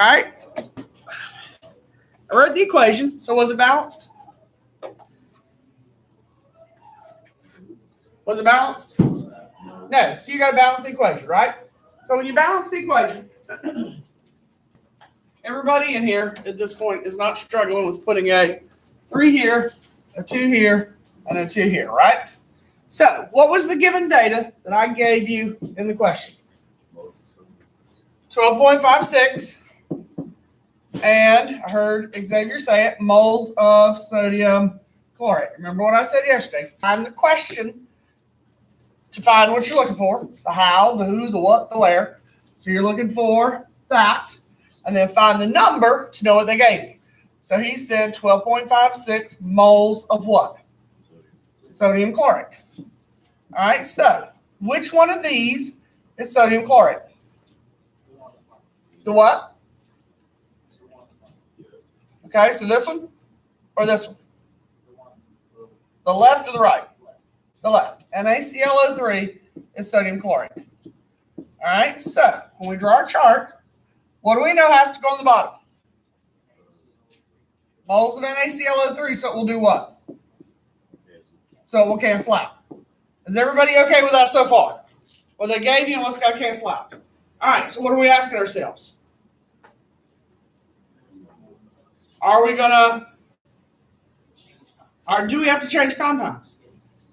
All right. I wrote the equation. So was it balanced? Was it balanced? No. So you got to balance the equation, right? So when you balance the equation, everybody in here at this point is not struggling with putting a 3 here, a 2 here, and a 2 here, right? So what was the given data that I gave you in the question? 12.56. And I heard Xavier say it, moles of sodium chlorate. Remember what I said yesterday? Find the question to find what you're looking for. The how, the who, the what, the where. So you're looking for that. And then find the number to know what they gave you. So he said 12.56 moles of what? Sodium chlorate. All right, so which one of these is sodium chlorate? The what? Okay, so this one or this one? The left or the right? The left. NaClO3 is sodium chlorate. All right, so when we draw our chart, what do we know has to go on the bottom? Moles of NaClO3, so it will do what? So it will cancel out. Is everybody okay with that so far? What they gave you and what's got to cancel out? All right, so what are we asking ourselves? Are we going to, or do we have to change compounds?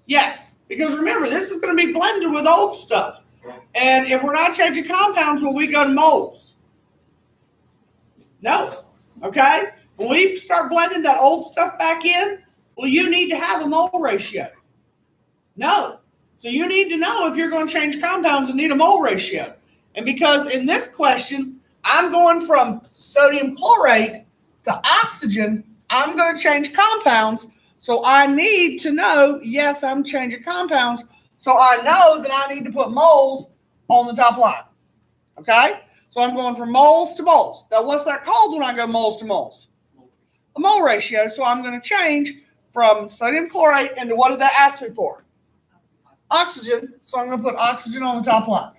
Yes, because remember, this is going to be blended with old stuff. And if we're not changing compounds, will we go to moles? No. Okay? When we start blending that old stuff back in, will you need to have a mole ratio? No. So you need to know if you're going to change compounds and need a mole ratio. And because in this question, I'm going from sodium chlorate to oxygen, I'm going to change compounds. So I need to know, yes, I'm changing compounds. So I know that I need to put moles on the top line. Okay? So I'm going from moles to moles. Now, what's that called when I go moles to moles? A mole ratio. So I'm going to change from sodium chlorate into what did that ask me for? Oxygen. So I'm going to put oxygen on the top line.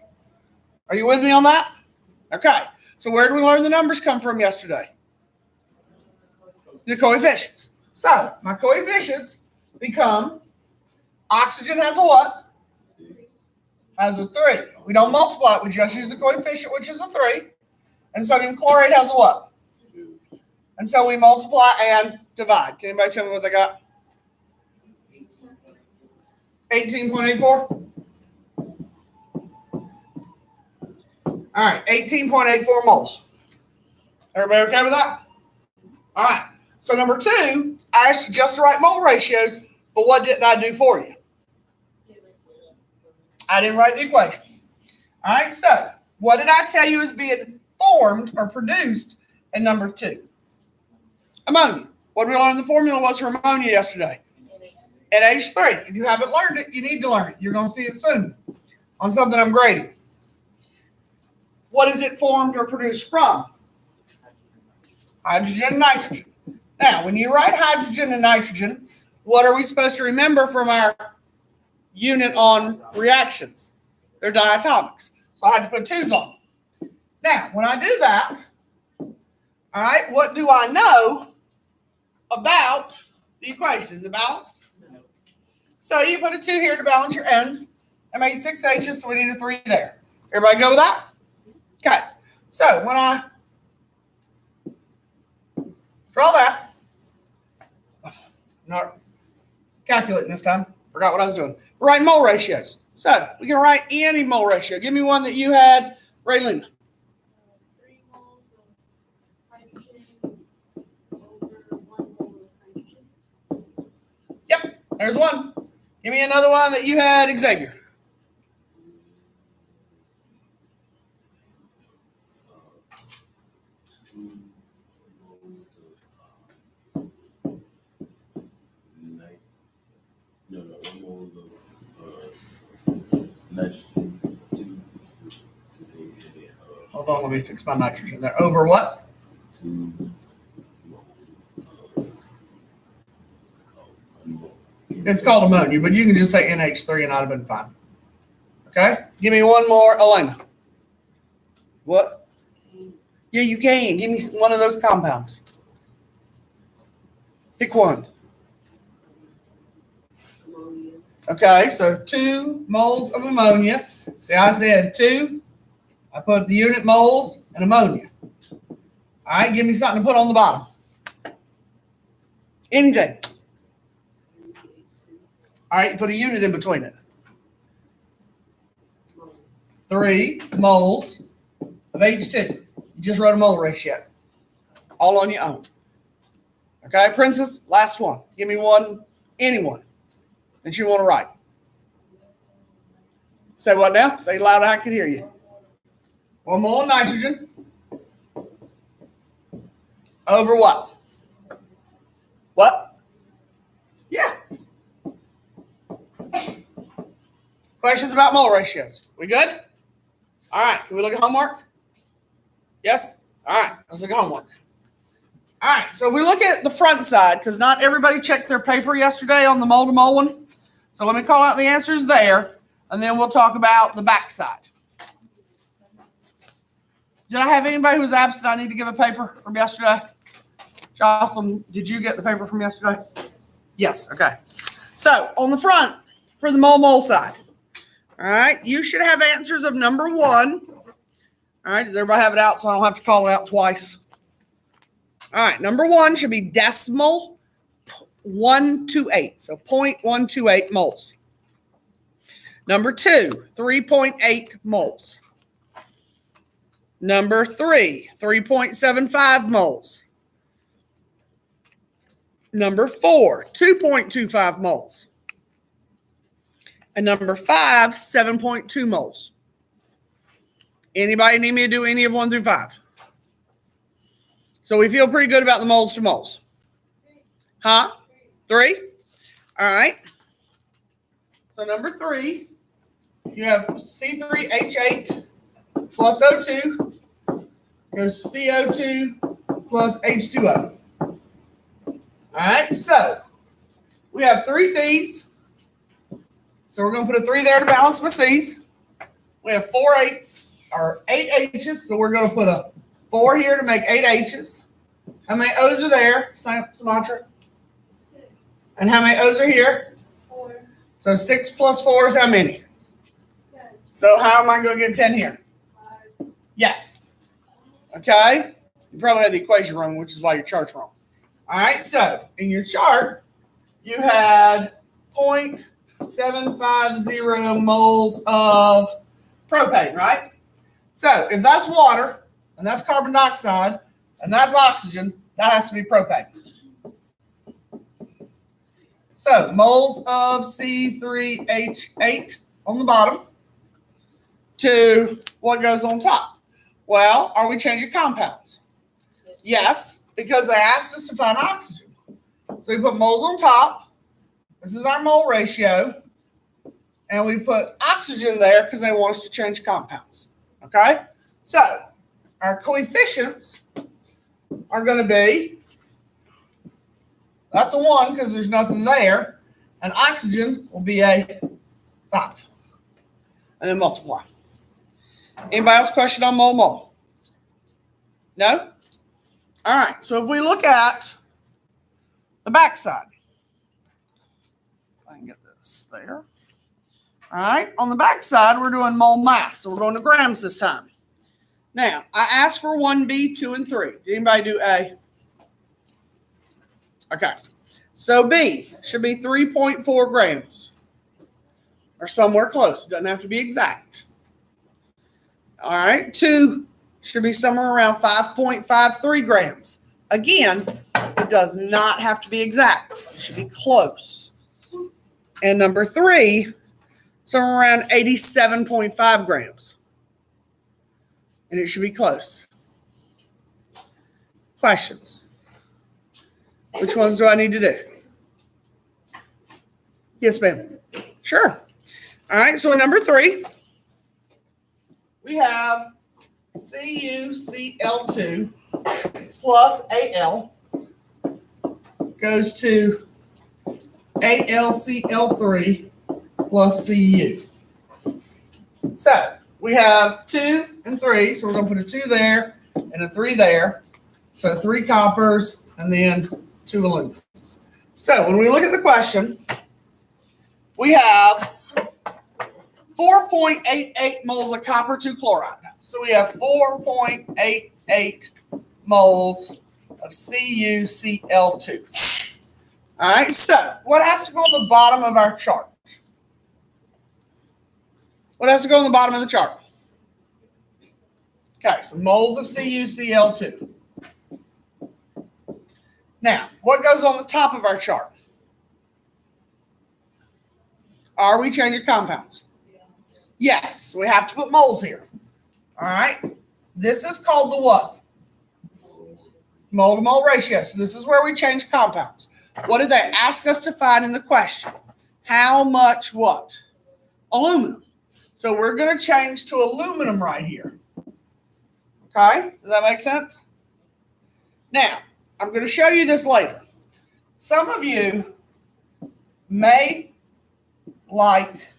Are you with me on that? Okay. So where did we learn the numbers come from yesterday? The coefficients. So my coefficients become oxygen has a what? Has a 3. We don't multiply it. We just use the coefficient, which is a 3. And sodium chlorate has a what? And so we multiply and divide. Can anybody tell me what they got? 18.84. All right, 18.84 moles. Everybody okay with that? All right. So number 2, I asked you just to write mole ratios, but what didn't I do for you? I didn't write the equation. All right, so what did I tell you is being formed or produced in number 2? Ammonia. What did we learn the formula was for ammonia yesterday? NH3. If you haven't learned it, you need to learn it. You're going to see it soon on something I'm grading. What is it formed or produced from? Hydrogen and nitrogen. Now, when you write hydrogen and nitrogen, what are we supposed to remember from our unit on reactions? They're diatomics. So I had to put 2's on them. Now, when I do that, all right, what do I know about the equation? Is it balanced? No. So you put a 2 here to balance your ends. I made 6 H's, so we need a 3 there. Everybody go with that? Okay. So when I draw that, not calculating this time. Forgot what I was doing. We're writing mole ratios. So we can write any mole ratio. Give me one that you had, Raylina. 3 moles of hydrogen over 1 mole of hydrogen. Yep, there's one. Give me another one that you had, Xavier. Hold on, let me fix my nitrogen there. Over what? It's called ammonia, but you can just say NH3 and I'd have been fine. Okay? Give me one more. Elena. What? Yeah, you can. Give me one of those compounds. Pick one. Ammonia. Okay, so 2 moles of ammonia. See, I said 2. I put the unit moles and ammonia. All right, give me something to put on the bottom. Anything. All right, you put a unit in between it. 3 moles of H2. You just wrote a mole ratio. All on your own. Okay, Princess, last one. Give me one, anyone that you want to write. Say what now? Say loud, I can hear you. 1 mole of nitrogen over what? What? Yeah. Questions about mole ratios? We good? All right. Can we look at homework? Yes? All right. Let's look at homework. All right. So if we look at the front side, because not everybody checked their paper yesterday on the mole to mole one. So let me call out the answers there, and then we'll talk about the back side. Did I have anybody who was absent? I need to give a paper from yesterday. Jocelyn, did you get the paper from yesterday? Yes. Okay. So on the front, for the mole side, all right, you should have answers of number 1. All right, does everybody have it out so I don't have to call it out twice? All right, number 1 should be decimal 128, so 0.128 moles. Number 2, 3.8 moles. Number 3, 3.75 moles. Number 4, 2.25 moles. And number 5, 7.2 moles. Anybody need me to do any of 1 through 5? So we feel pretty good about the moles to moles. Huh? 3? All right. So number 3, you have C3H8 plus O2 goes to CO2 plus H2O. All right, so we have 3 C's. So we're going to put a 3 there to balance my C's. We have 8 H's, so we're going to put a 4 here to make 8 H's. How many O's are there, Sumatra? 6. And how many O's are here? 4. So 6 plus 4 is how many? 10. So how am I going to get 10 here? 5. Yes. Okay. You probably had the equation wrong, which is why your chart's wrong. All right, so in your chart, you had 0.750 moles of propane, right? So if that's water, and that's carbon dioxide, and that's oxygen, that has to be propane. So moles of C3H8 on the bottom to what goes on top. Well, are we changing compounds? Yes, because they asked us to find oxygen. So we put moles on top. This is our mole ratio. And we put oxygen there because they want us to change compounds. Okay? So our coefficients are going to be, that's a 1 because there's nothing there. And oxygen will be a 5. And then multiply. Anybody else question on mole? No? All right. So if we look at the back side, I can get this there. All right. On the back side, we're doing mole mass. So we're going to grams this time. Now, I asked for 1B, 2, and 3. Did anybody do A? Okay. So B should be 3.4 grams or somewhere close. It doesn't have to be exact. All right. 2 should be somewhere around 5.53 grams. Again, it does not have to be exact. It should be close. And number 3, somewhere around 87.5 grams. And it should be close. Questions? Which ones do I need to do? Yes, ma'am. Sure. All right, so number 3, we have CuCl2 plus Al goes to AlCl3 plus Cu. So we have 2 and 3, so we're going to put a 2 there and a 3 there. So 3 coppers and then 2 aluminums. So when we look at the question, we have 4.88 moles of copper 2 chloride. So we have 4.88 moles of CuCl2. All right, so what has to go on the bottom of our chart? What has to go on the bottom of the chart? Okay, so moles of CuCl2. Now, what goes on the top of our chart? Are we changing compounds? Yes, we have to put moles here. All right, this is called the what? Mole to mole ratio. So this is where we change compounds. What did they ask us to find in the question? How much what? Aluminum. So we're going to change to aluminum right here. Okay, does that make sense? Now, I'm going to show you this later. Some of you may like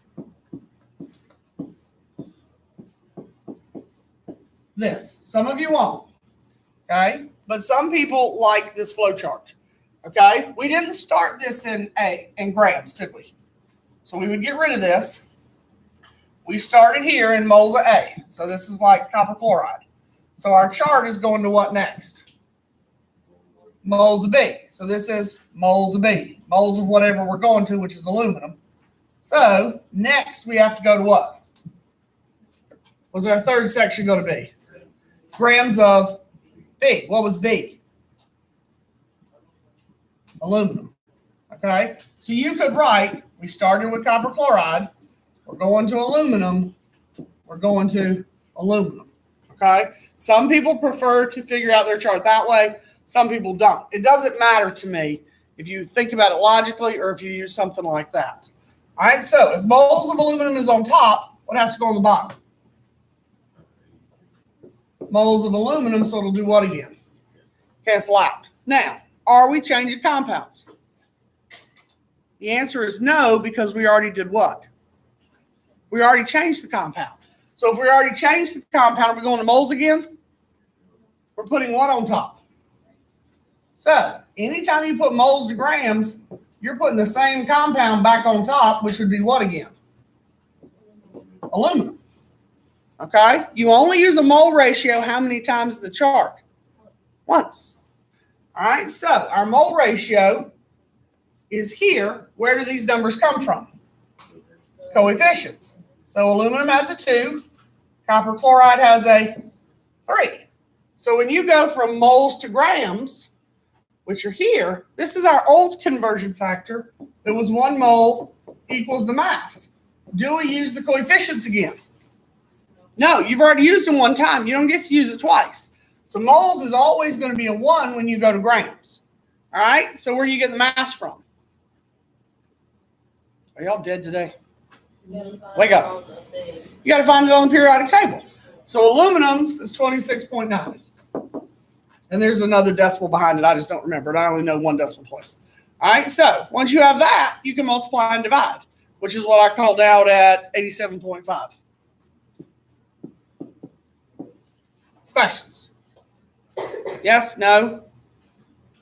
this. Some of you won't. Okay, but some people like this flow chart. Okay, we didn't start this in grams, did we? So we would get rid of this. We started here in moles of A. So this is like copper chloride. So our chart is going to what next? Moles of B. So this is moles of B. Moles of whatever we're going to, which is aluminum. So next we have to go to what? What's our third section going to be? Grams of B. What was B? Aluminum. Okay. So you could write, we started with copper chloride. We're going to aluminum. We're going to aluminum. Okay. Some people prefer to figure out their chart that way. Some people don't. It doesn't matter to me if you think about it logically or if you use something like that. All right. So if moles of aluminum is on top, what has to go on the bottom? Moles of aluminum. So it'll do what again? Cancel out. Now, are we changing compounds? The answer is no, because we already did what? We already changed the compound. So if we already changed the compound, are we going to moles again? We're putting what on top? So anytime you put moles to grams, you're putting the same compound back on top, which would be what again? Aluminum. Okay? You only use a mole ratio how many times in the chart? Once. All right? So our mole ratio is here. Where do these numbers come from? Coefficients. So aluminum has a 2. Copper chloride has a 3. So when you go from moles to grams, which are here, this is our old conversion factor. It was 1 mole equals the mass. Do we use the coefficients again? No, you've already used them one time. You don't get to use it twice. So moles is always going to be a 1 when you go to grams. All right? So where do you get the mass from? Are y'all dead today? Wake up. You got to find it on the periodic table. So aluminum's is 26.9. And there's another decimal behind it. I just don't remember it. I only know one decimal place. All right. So once you have that, you can multiply and divide, which is what I called out at 87.5. Questions? Yes? No?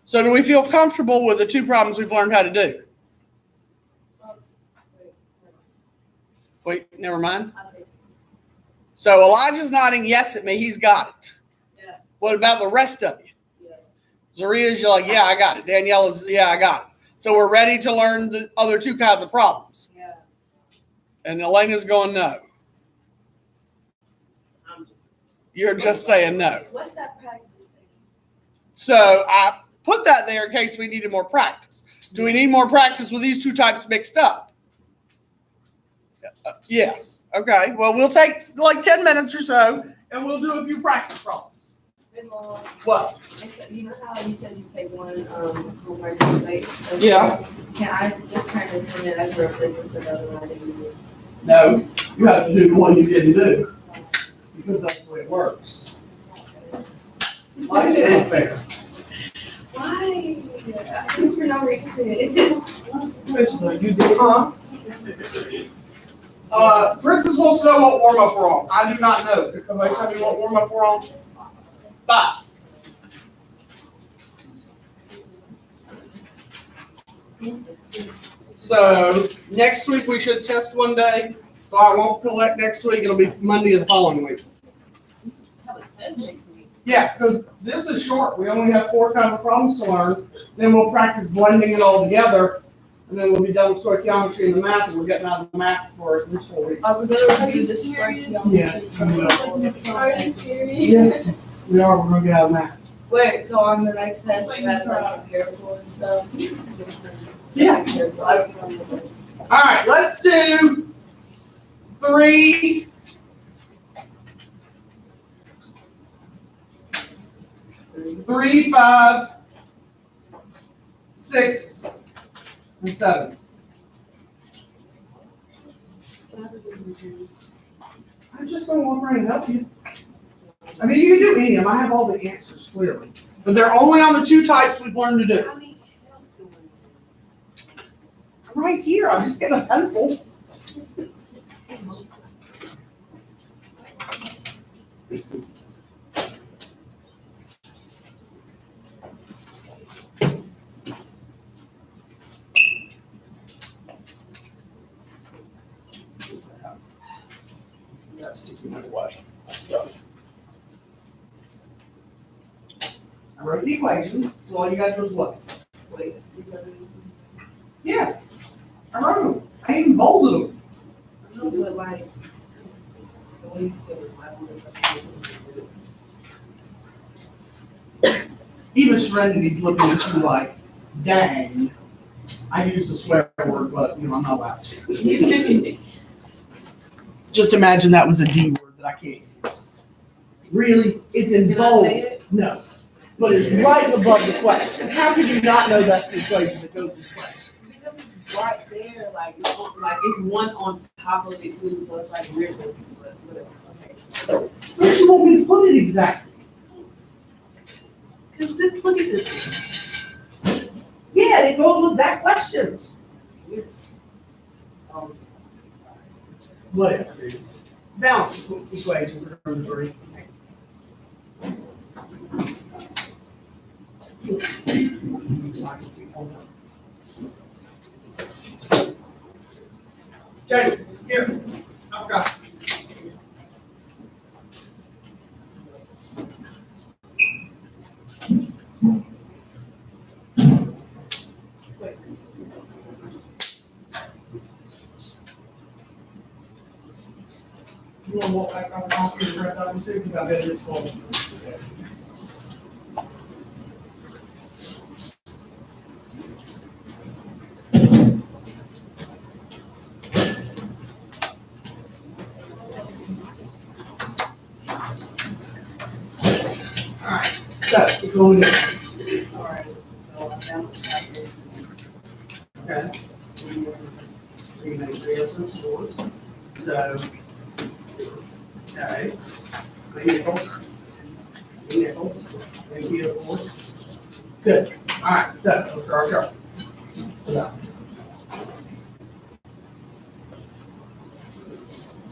So do we feel comfortable with the 2 problems we've learned how to do? Wait, never mind. So Elijah's nodding yes at me. He's got it. Yeah. What about the rest of you? Yeah. Zaria's, you're like, yeah, I got it. Danielle is, yeah, I got it. So we're ready to learn the other 2 kinds of problems. Yeah. And Elena's going no. You're just saying no. What's that practice thing? So I put that there in case we needed more practice. Do we need more practice with these 2 types mixed up? Yes. Okay. Well, we'll take like 10 minutes or so, and we'll do a few practice problems. What? You know how you said you take one homework plate? Yeah. Can I just turn this in as a replacement for the other one I didn't do? No. You have to do the one you didn't do. Because that's the way it works. Why is it unfair? Why? Just for no reason. So you did, huh? Princess wants to know what warm-up we're on. I do not know. Can somebody tell me what warm-up we're on? 5. So next week we should test one day. So I won't collect next week. It'll be Monday of the following week. Yeah, because this is short. We only have 4 kind of problems to learn. Then we'll practice blending it all together. And then we'll be done with stoichiometry and the math, and we're getting out of the math for at least 4 weeks. Are we gonna do serious? Yes, we will. Are you serious? Yes, we are. We're going to get out of math. Wait, so on the next test, you have like comparable and stuff? Yeah. All right, let's do 3. 3, 5, 6, and 7. I'm just going to walk around and help you. I mean, you can do any of them. I have all the answers clearly. But they're only on the 2 types we've learned to do. I'm right here. I'll just get a pencil. Sticking that away. Stuff. I wrote the equations, so all you got to do is what? Wait. Yeah. I wrote them. I even bolded them. No, but like, the way you put it, Even Serenity's looking at you like, dang. I used a swear word, but I'm not allowed to. Just imagine that was a D word that I can't use. Really? It's in Can I bold. say it? No. But it's right above the question. How could you not know that's the equation that goes with the question? because it's right there, like it's one on top of it too, so it's like weird, but whatever, okay. Where you want me to put it exactly? Cause look at this. Yeah, it goes with that question. It's weird. Whatever, dude. Balance equation for number 3. Jay, here, I forgot. You want to walk back on the coffee and grab that one too? Because I bet it's full. Alright, so it's going in. Alright, so I'm down to that. Okay. We make 3 of some scores. So, okay. Vehicles, vehicles. Good. All right. So let's start our chart.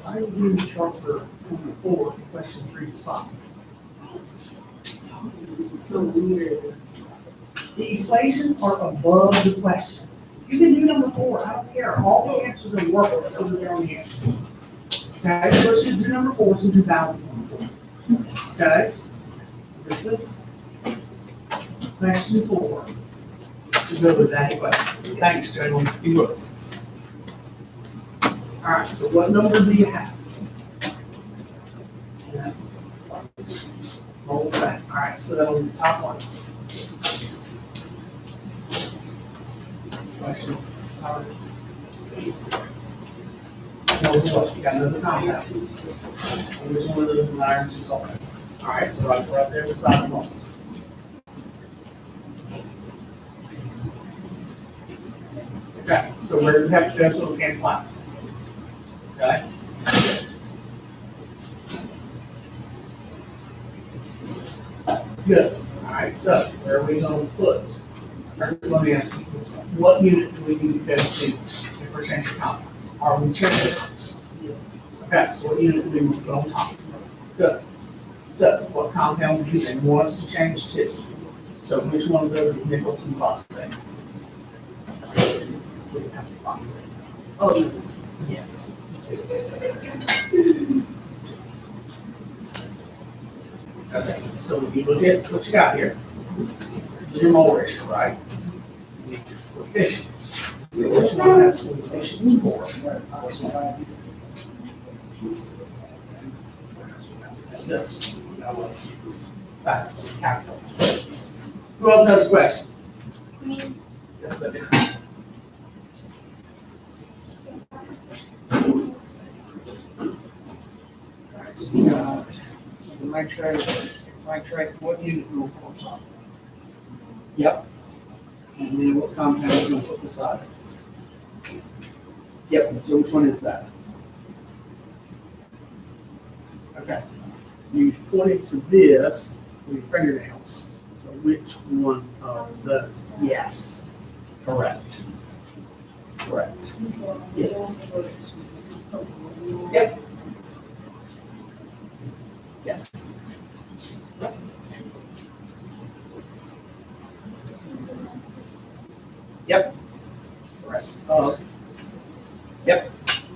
Why do we need a chart for number 4, question 3 spots? This is so weird. The equations are above the question. You can do number 4. I don't care. All the answers are workable. Those are the only answers. Okay, so let's just do number 4 since you balance number 4. Okay, this is question 4. To go with that equation. Thanks, gentlemen. You will. All right, so what number do you have? And that's roll that. All right, so that on the top one. Question. All right. You got another compound. And which one of those is iron sulfate? All right, so right there beside the moles. Okay, so where does it have to go so we can't slap? Okay. Good. All right, so where are we going to put? Let me ask you this one. What unit do we need to go to if we're changing compounds? Are we changing? Okay, so what unit do we need to go on top? Good. So what compound would you then want us to change to? So which one of those is nickel and phosphate? Phosphate. Oh, Yes. Okay, so if you look at what you got here, this is your mole ratio, right? You need your coefficients. So which one has coefficients for? This. Back, calculate. Who else has a question? Yes, but alright, so you got, make sure what unit rule forms on. Yep. And then what compound you gonna put beside it? Yep, so which one is that? Okay. You pointed to this with your fingernails. So which one of those? Yes. Correct. Correct. Yeah. Yep. Yes. Yep. Correct. Yep.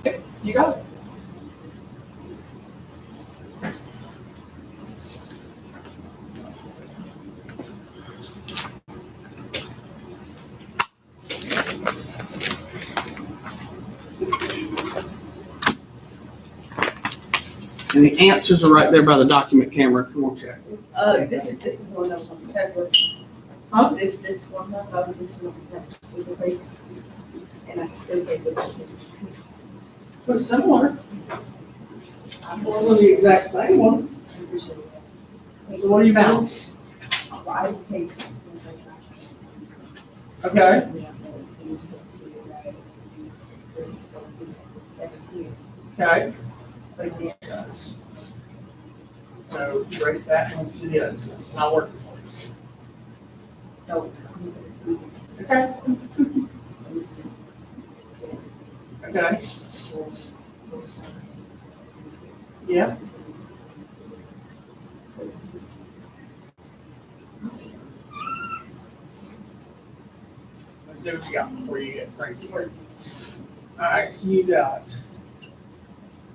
Yep. You got it. And the answers are right there by the document camera if you want to check. This is the one that was on the test book. Huh? This one, this one on the test was a paper. And I still get the message. They're similar. It wasn't the exact same one. So what do you found? I just paid. Okay. Okay. So erase that and let's do the other since it's not working. So. Okay. Okay. Yeah. Let's see what you got before you get crazy. All right, so you got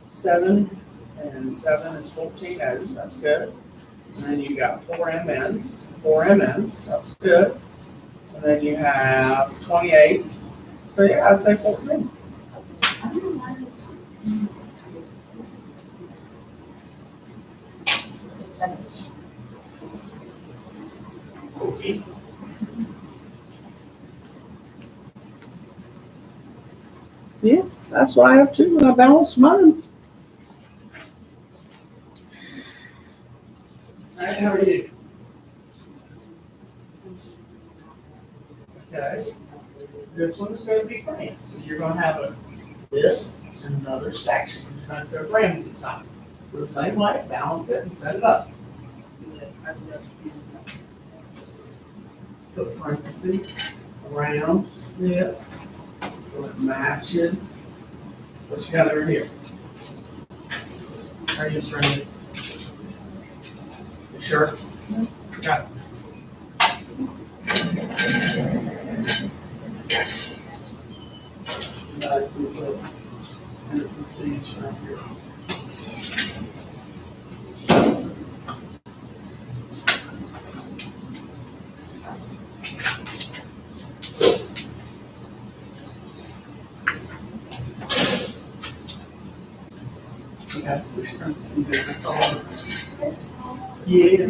7, and 7 is 14 O's, that's good. And then you got 4 MNs, that's good. And then you have 28, so yeah, I'd say 14. Okay. Yeah, that's what I have to when I balance mine. All right, how are you? Okay. This one is going to be grams. So you're going to have this and another section. You're going to put grams inside. Do the same way, balance it and set it up. Put parentheses around this so it matches what you got over here. Are you just ready? You sure? Got it. Parentheses right here. Okay, push parentheses in, that's all. Yes.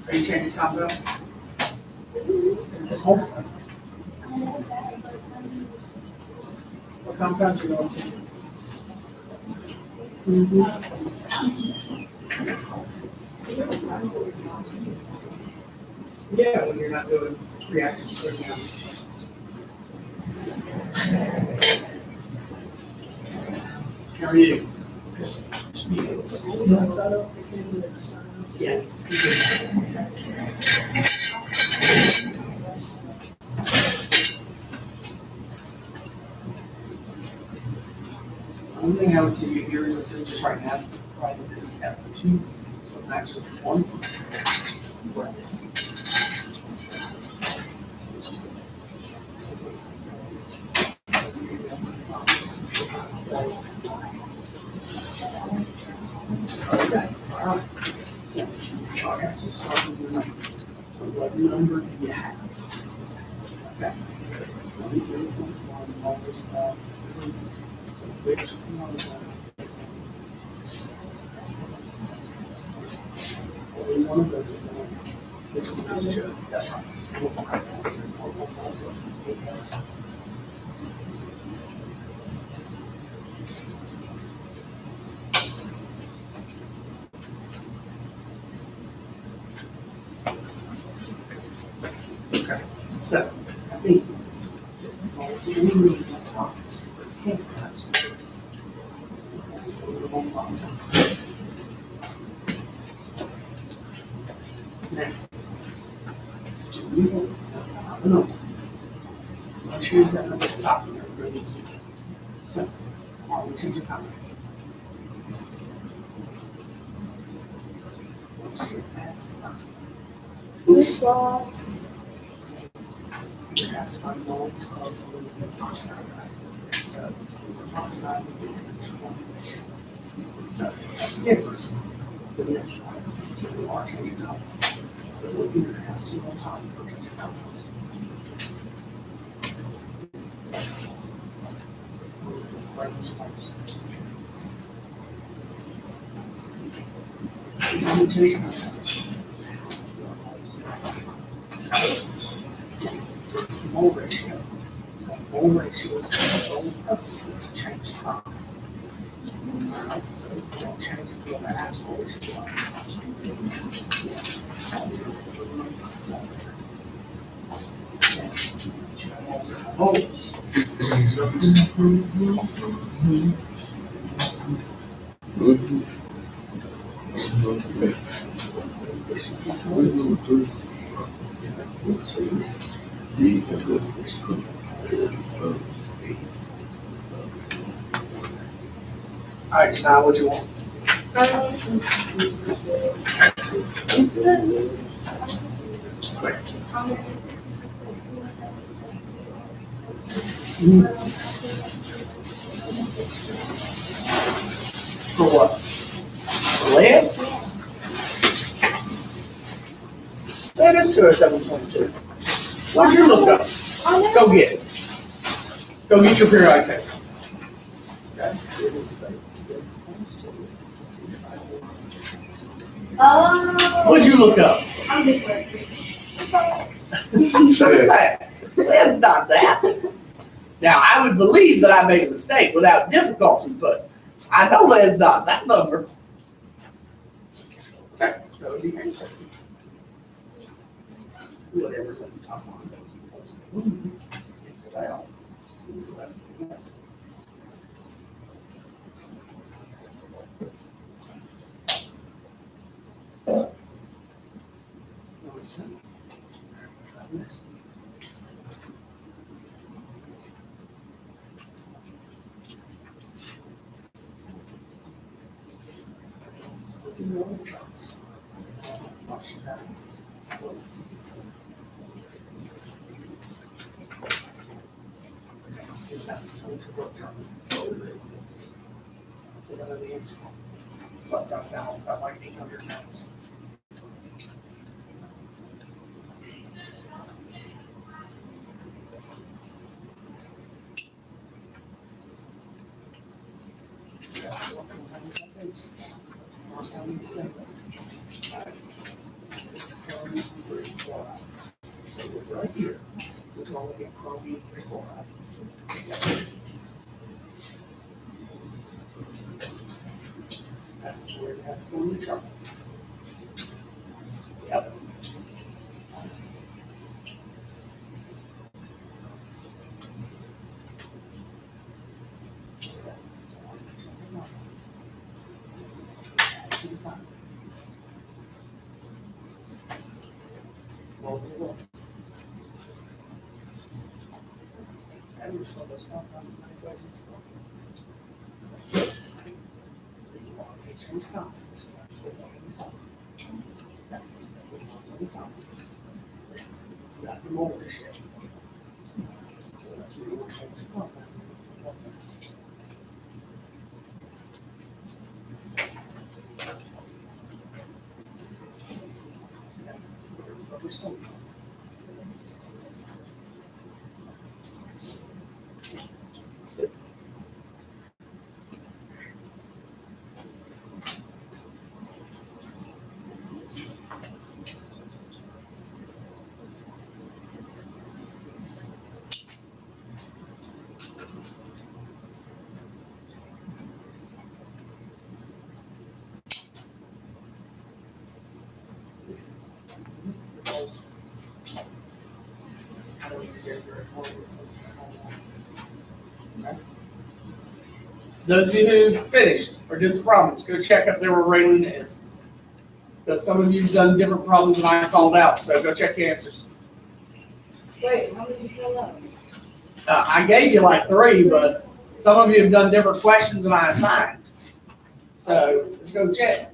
Are you changing compounds? Also. What compounds are you going to? Yeah, when you're not doing reactions right now. How are you? Yes. One thing I would tell you here is, I said just right now, right in this F2, so it matches the one. Okay, all right. So, chart has to start with your number. So what number do you have? Okay, so 22.1 minus that. So which one of those is only one of those is in it. Which one is it? That's right. So we'll write that here. We'll pull it. Okay, so that means we need to talk to now, you will have a number. I'll choose that number at the top of your grading. So, I'll change the color. What's your pacifier? This one. Your pacifier is called the oxide, right? So, the oxide would be which one is. So, that's different than this, right? So, we are changing color. So, looking at your pacifier on top, you're changing colors. Mole ratio. So mole ratio is the sole purpose is to change time. Alright, so we don't change it, we'll ask for which one. Alright, now what you want? For what? For lead? That is 207.2. What'd you look up? Go get it. Go get your periodic table. Oh. What'd you look up? I'm dyslexic. It's all right. That's what I'm saying. Lead's not that. Now, I would believe that I made a mistake without difficulty, but I know lead's not that number. Okay, that would be your answer. Whatever's on the top line, that's it's it out. Yes. Is that the answer? Plus something else, that like 800 pounds. Right here, we're going to get chromium chloride. That's where it has chromium trouble. Yep. So you want to change compounds. It's got the mold ratio. So that's where you want to change the compound. Those of you who finished or did some problems, go check up there where Raylene is. Because some of you have done different problems than I called out, so go check your answers. Wait, how many did you fill out? I gave you like 3, but some of you have done different questions than I assigned. So let's go check.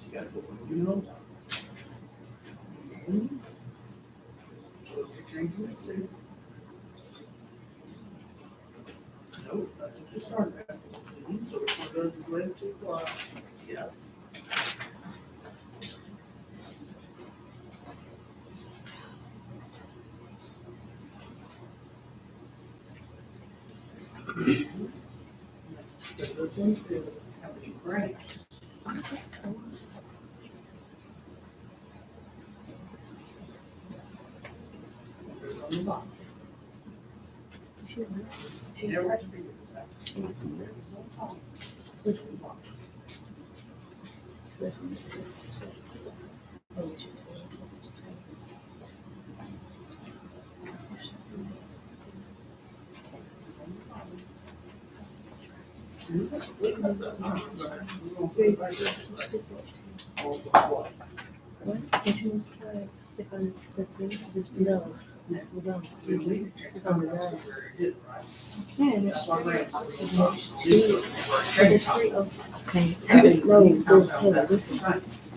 You gotta put one of your nose on. So you're changing it to. No, that's what you started at. So this one goes as way too far. Yeah. Because this one says how many grams. There's on the bottom. You never have to figure this out. There's on top. Switch from the bottom. That's not.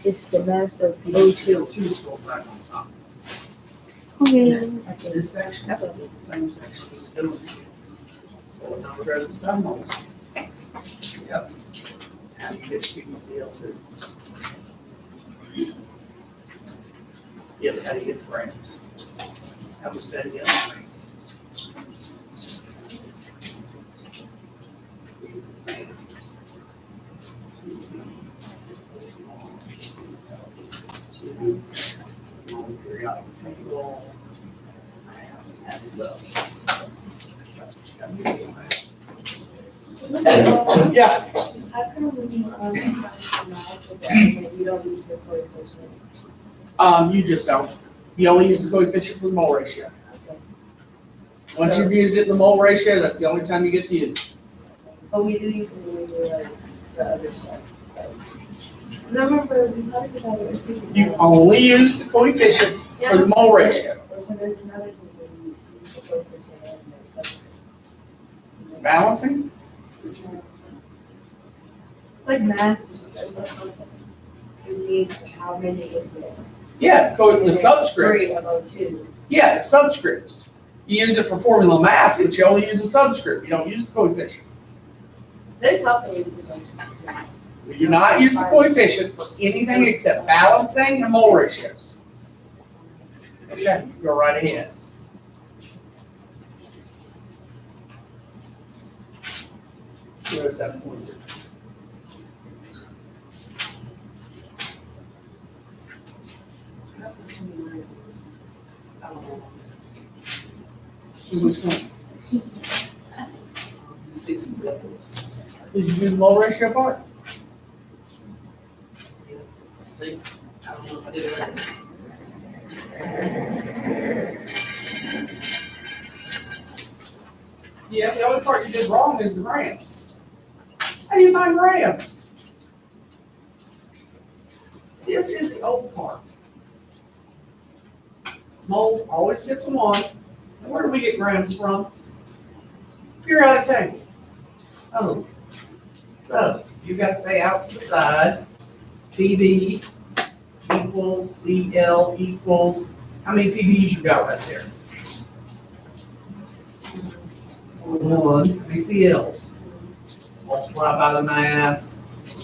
It's the mass of O2. This section is the same section as the middle. So now we're going to the sun mold. Yep. How do you get PBCL2? Yep, how do you get the grams? How was that again? Periodic table. Yeah. How come when you you don't use the coefficient? You just don't. You only use the coefficient for the mole ratio. Okay. Once you've used it in the mole ratio, that's the only time you get to use it. But we do use it when we do like the other stuff. I remember we talked about it. You only use the coefficient for the mole ratio. But there's another thing where you use the coefficient and the substrate. Balancing? It's like math. You need how many is it? Yeah, the Three subscripts. of O2. Yeah, it's subscripts. You use it for formula mass, but you only use the subscript. You don't use the coefficient. They stopped me. You do not use the coefficient for anything except balancing and mole ratios. Okay, go right ahead. Here's 7.2. That's a 29. I don't know. Which one? 67. Did you do the mole ratio part? I don't know if I did it right. Yeah, the only part you did wrong is the grams. How do you find grams? This is the old part. Moles always gets a 1. And where do we get grams from? Periodic table. Oh. So you got to say out to the side, PB equals CL equals, how many PBs you got right there? 1. How many CLs? Multiply by the mass,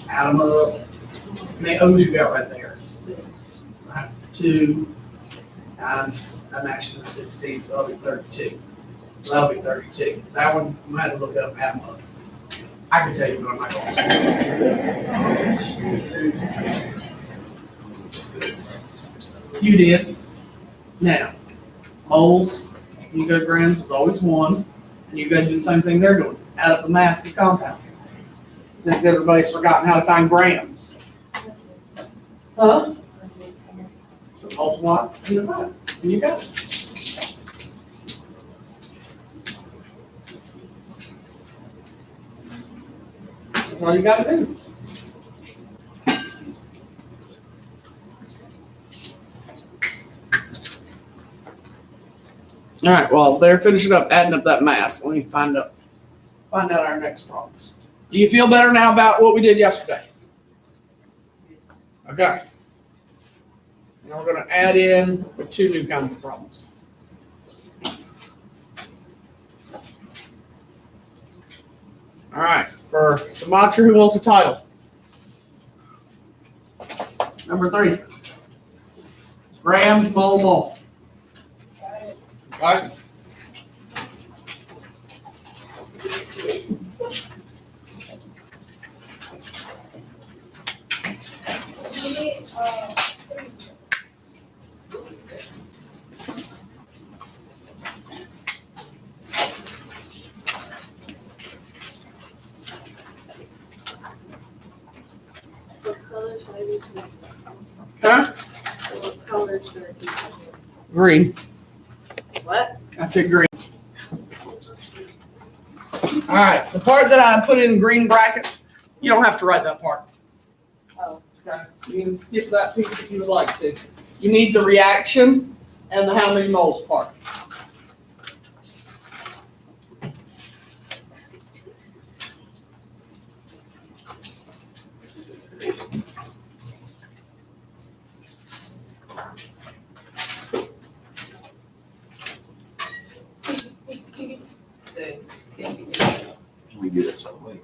add them up. How many O's you got right there? 2 times a maximum of 16, so that'll be 32. So that'll be 32. That one, you might have to look up and add them up. I can tell you, but I'm not going to. You did. Now, moles, you go grams is always 1, and you got to do the same thing they're doing. Add up the mass of the compound. Since everybody's forgotten how to find grams. Huh? So multiply and divide, and you got it. That's all you got to do. All right, well, they're finishing up adding up that mass. Let me find out our next problems. Do you feel better now about what we did yesterday? Okay. Now we're going to add in 2 new kinds of problems. All right, for Sumatra, who wants a title? Number 3. Grams, mole. Right. What color should I use? Huh? What color should I use? Green. What? I said green. All right, the part that I put in green brackets, you don't have to write that part. Oh. Okay, you can skip that piece if you would like to. You need the reaction and the how many moles part. Let me get it some way.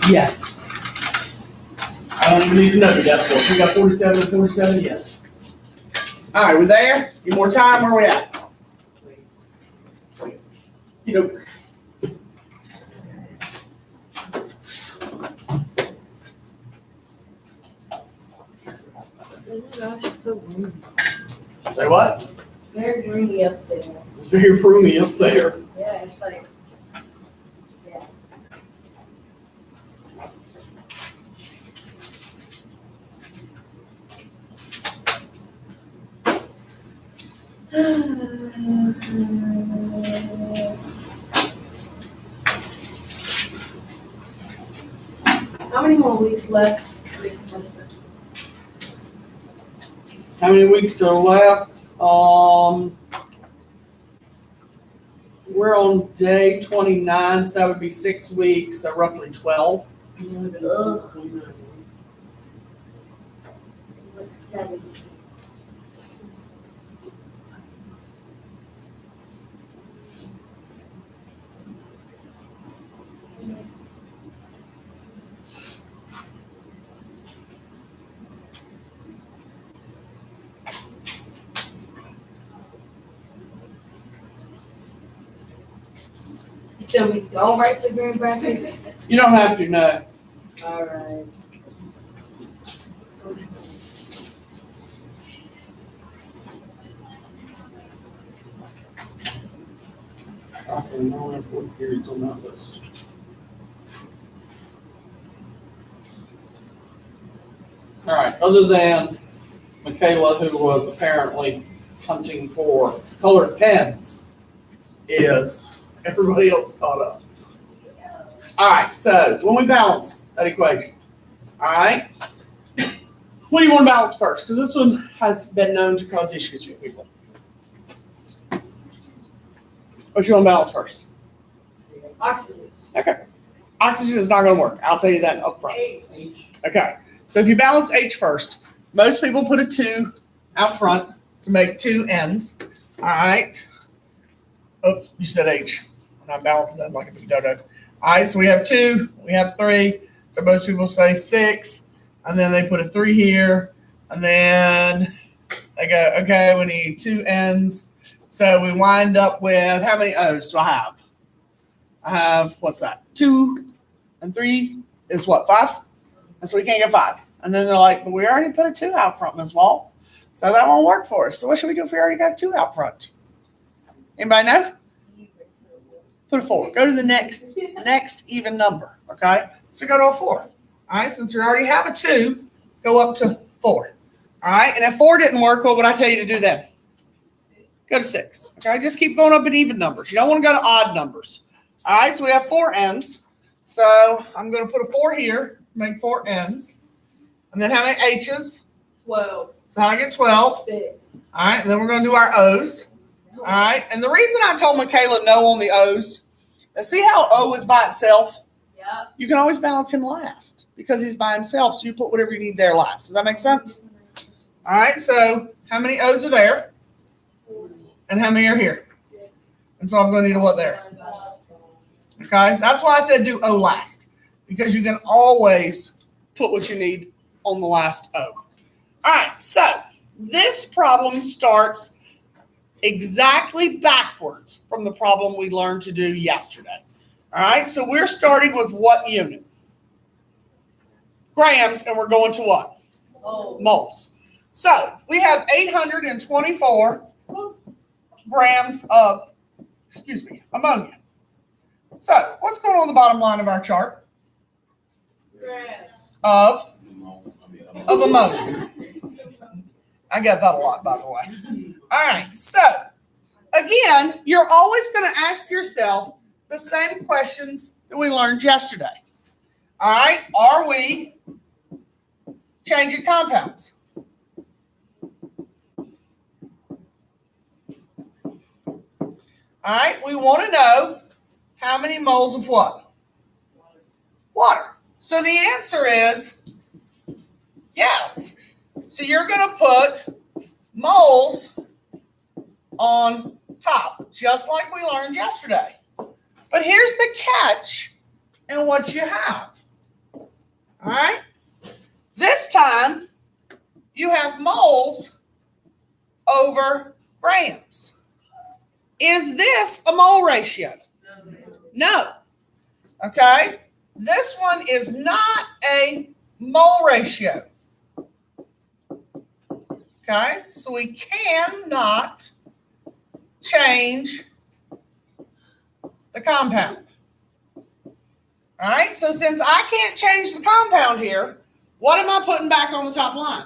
Yes. I don't even need to know the decimals. We got 47 and 47, yes. All right, we're there. Need more time? Where are we at? You know. Oh my gosh, it's so green. Say what? Very greeny up there. It's very roomy up there. Yeah, it's like, yeah. How many more weeks left this semester? How many weeks are left? We're on day 29, so that would be 6 weeks, so roughly 12. You've only been in school for 29 weeks. Like 7. So we don't write the green brackets? You don't have to, no. Alright. Okay, no, I have 4 periods on that list. All right, other than Michaela, who was apparently hunting for colored pens, is everybody else caught up? All right, so when we balance that equation, all right, what do you want to balance first? Because this one has been known to cause issues for people. What you want to balance first? Oxygen. Okay. Oxygen is not going to work. I'll tell you that up front. H. Okay. So if you balance H first, most people put a 2 out front to make 2 ends. All right. Oh, you said H. And I'm balancing them like a big dodo. All right. So we have 2. We have 3. So most people say 6. And then they put a 3 here. And then they go, okay, we need 2 ends. So we wind up with, how many O's do I have? I have, what's that? 2 and 3 is what, 5? And so we can't get 5. And then they're like, but we already put a 2 out front, Ms. Wall. So that won't work for us. So what should we do if we already got a 2 out front? Anybody know? Put a 4. Go to the next even number, okay? So go to a 4. All right, since you already have a 2, go up to 4. All right, and if 4 didn't work, what would I tell you to do then? Go to 6. Okay, just keep going up in even numbers. You don't want to go to odd numbers. All right, so we have 4 ends. So I'm going to put a 4 here, make 4 ends. And then how many H's? 12. So how do I get 12? 6. All right, and then we're going to do our O's. All right, and the reason I told Michaela no on the O's, and see how O is by itself? Yep. You can always balance him last because he's by himself. So you put whatever you need there last. Does that make sense? All right, so how many O's are there? And how many are here? 6. And so I'm going to need a what there? Okay, that's why I said do O last, because you can always put what you need on the last O. All right, so this problem starts exactly backwards from the problem we learned to do yesterday. All right, so we're starting with what unit? Grams, and we're going to what? Moles. So we have 824 grams of, ammonia. So what's going on the bottom line of our chart? Of ammonia. I get that a lot, by the way. All right, so again, you're always going to ask yourself the same questions that we learned yesterday. All right, are we changing compounds? All right, we want to know how many moles of what? Water. So the answer is yes. So you're going to put moles on top, just like we learned yesterday. But here's the catch in what you have. All right? This time, you have moles over grams. Is this a mole ratio? No. Okay? This one is not a mole ratio. Okay? So we cannot change the compound. All right? So since I can't change the compound here, what am I putting back on the top line?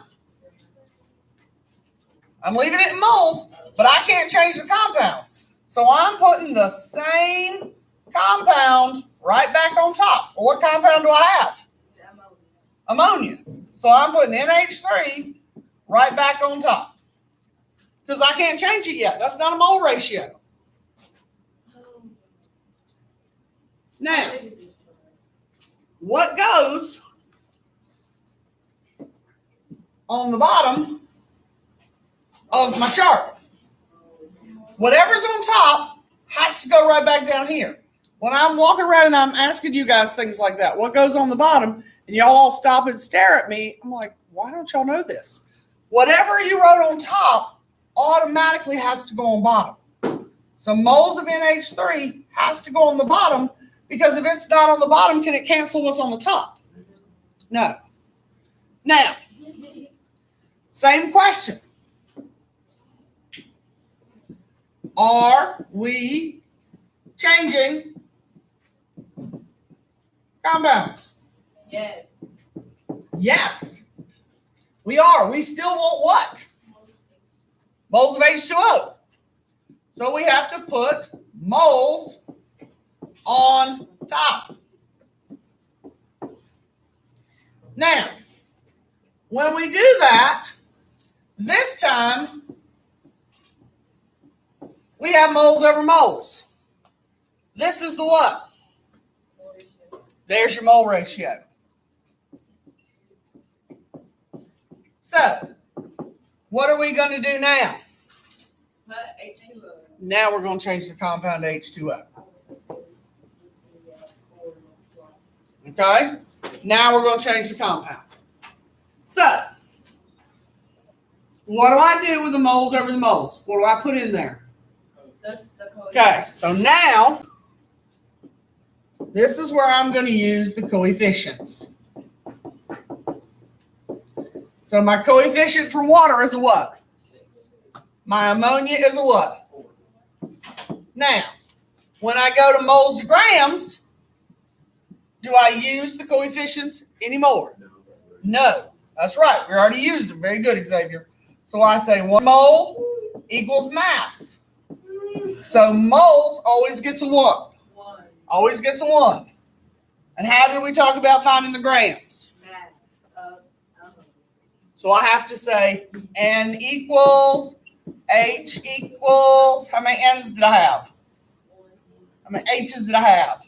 I'm leaving it in moles. But I can't change the compound. So I'm putting the same compound right back on top. Well, what compound do I have? Ammonia. So I'm putting NH3 right back on top. Because I can't change it yet. That's not a mole ratio. Now, what goes on the bottom of my chart? Whatever's on top has to go right back down here. When I'm walking around and I'm asking you guys things like that, what goes on the bottom, and y'all all stop and stare at me, I'm like, why don't y'all know this? Whatever you wrote on top automatically has to go on bottom. So moles of NH3 has to go on the bottom, because if it's not on the bottom, can it cancel what's on the top? No. Now, same question. Are we changing compounds? Yes. Yes, we are. We still want what? Moles of H2O. So we have to put moles on top. Now, when we do that, this time we have moles over moles. This is the what? There's your mole ratio. So, what are we going to do now? But H2O. Now we're going to change the compound to H2O. Okay? Now we're going to change the compound. So, what do I do with the moles over the moles? What do I put in there? That's the coefficient. Okay, so now, this is where I'm going to use the coefficients. So my coefficient for water is a what? My ammonia is a what? Now, when I go to moles to grams, do I use the coefficients anymore? No. That's right. We already used them. Very good, Xavier. So I say 1 mole equals mass. So moles always gets a 1. Always gets a 1. And how do we talk about finding the grams? So I have to say N equals, H equals, how many N's did I have? How many H's did I have?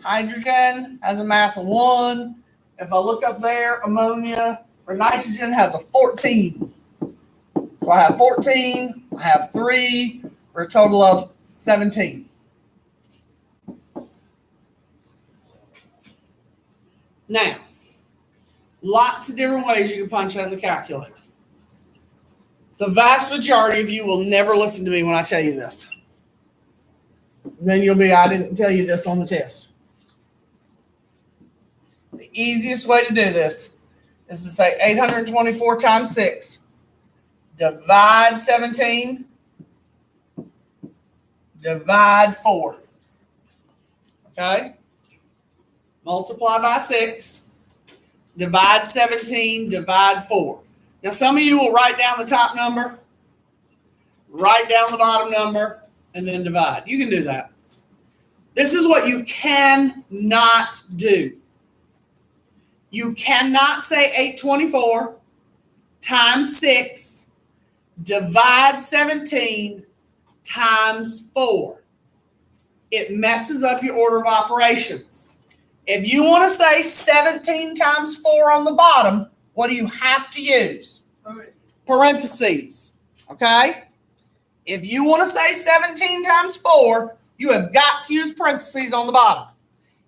Hydrogen has a mass of 1. If I look up there, ammonia or nitrogen has a 14. So I have 14, I have 3, for a total of 17. Now, lots of different ways you can punch that in the calculator. The vast majority of you will never listen to me when I tell you this. And then you'll be, I didn't tell you this on the test. The easiest way to do this is to say 824 times 6, divide 17, divide 4. Okay? Multiply by 6, divide 17, divide 4. Now, some of you will write down the top number, write down the bottom number, and then divide. You can do that. This is what you cannot do. You cannot say 824 times 6, divide 17 times 4. It messes up your order of operations. If you want to say 17 times 4 on the bottom, what do you have to use? Parentheses. Okay? If you want to say 17 times 4, you have got to use parentheses on the bottom.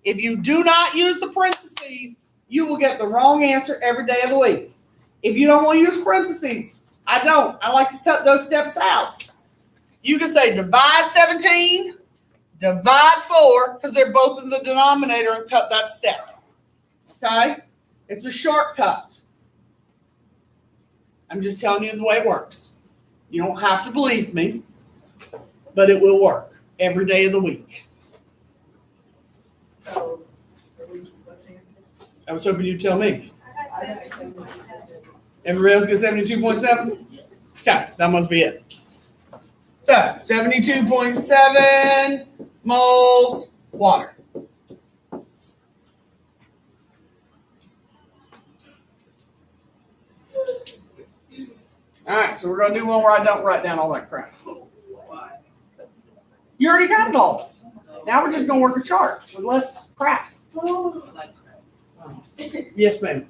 If you do not use the parentheses, you will get the wrong answer every day of the week. If you don't want to use parentheses, I don't. I like to cut those steps out. You can say divide 17, divide 4, because they're both in the denominator, and cut that step. Okay? It's a shortcut. I'm just telling you the way it works. You don't have to believe me, but it will work every day of the week. So, what's the answer? I was hoping you'd tell me. Everybody else get 72.7? Okay, that must be it. So 72.7 moles water. All right, so we're gonna do one where I don't write down all that crap. You already got it all. Now we're just gonna work a chart with less crap. Yes, ma'am.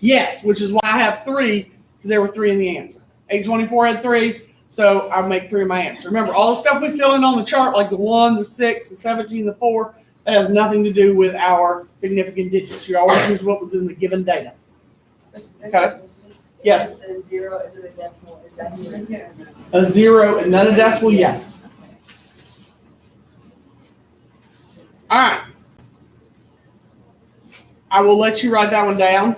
Yes, which is why I have 3, because there were 3 in the answer. 824 had 3, so I'll make 3 in my answer. Remember, all the stuff we fill in on the chart, like the 1, the 6, the 17, the 4, that has nothing to do with our significant digits. You always use what was in the given data. Okay. Yes. A 0 into the decimal, is that in here? A 0 and then a decimal, yes. All right. I will let you write that one down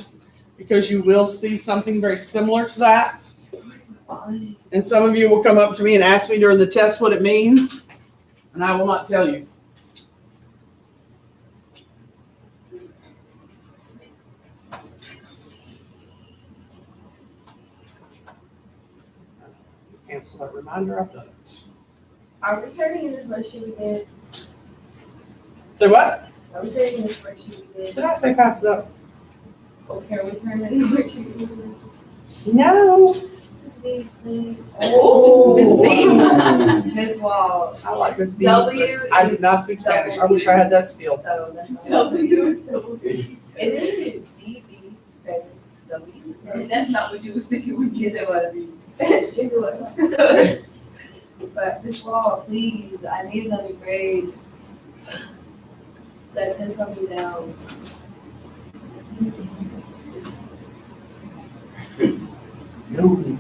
because you will see something very similar to that. And some of you will come up to me and ask me during the test what it means, and I will not tell you. Cancel that reminder, I've done it. Are we turning in this worksheet we did? Say what? Are we turning in this worksheet we did? Did I say pass it up? Okay, are we turning in the worksheet we did? No. Miss B, please. Oh, Miss B. Miss Wall. I like Miss B. W. I do not speak Spanish. I wish I had that skill. So that's not. W is double B. It is B, B, 7, W. That's not what you was thinking when you said what I mean. It was. But Miss Wall, please, I need another grade. That's in coming down. No.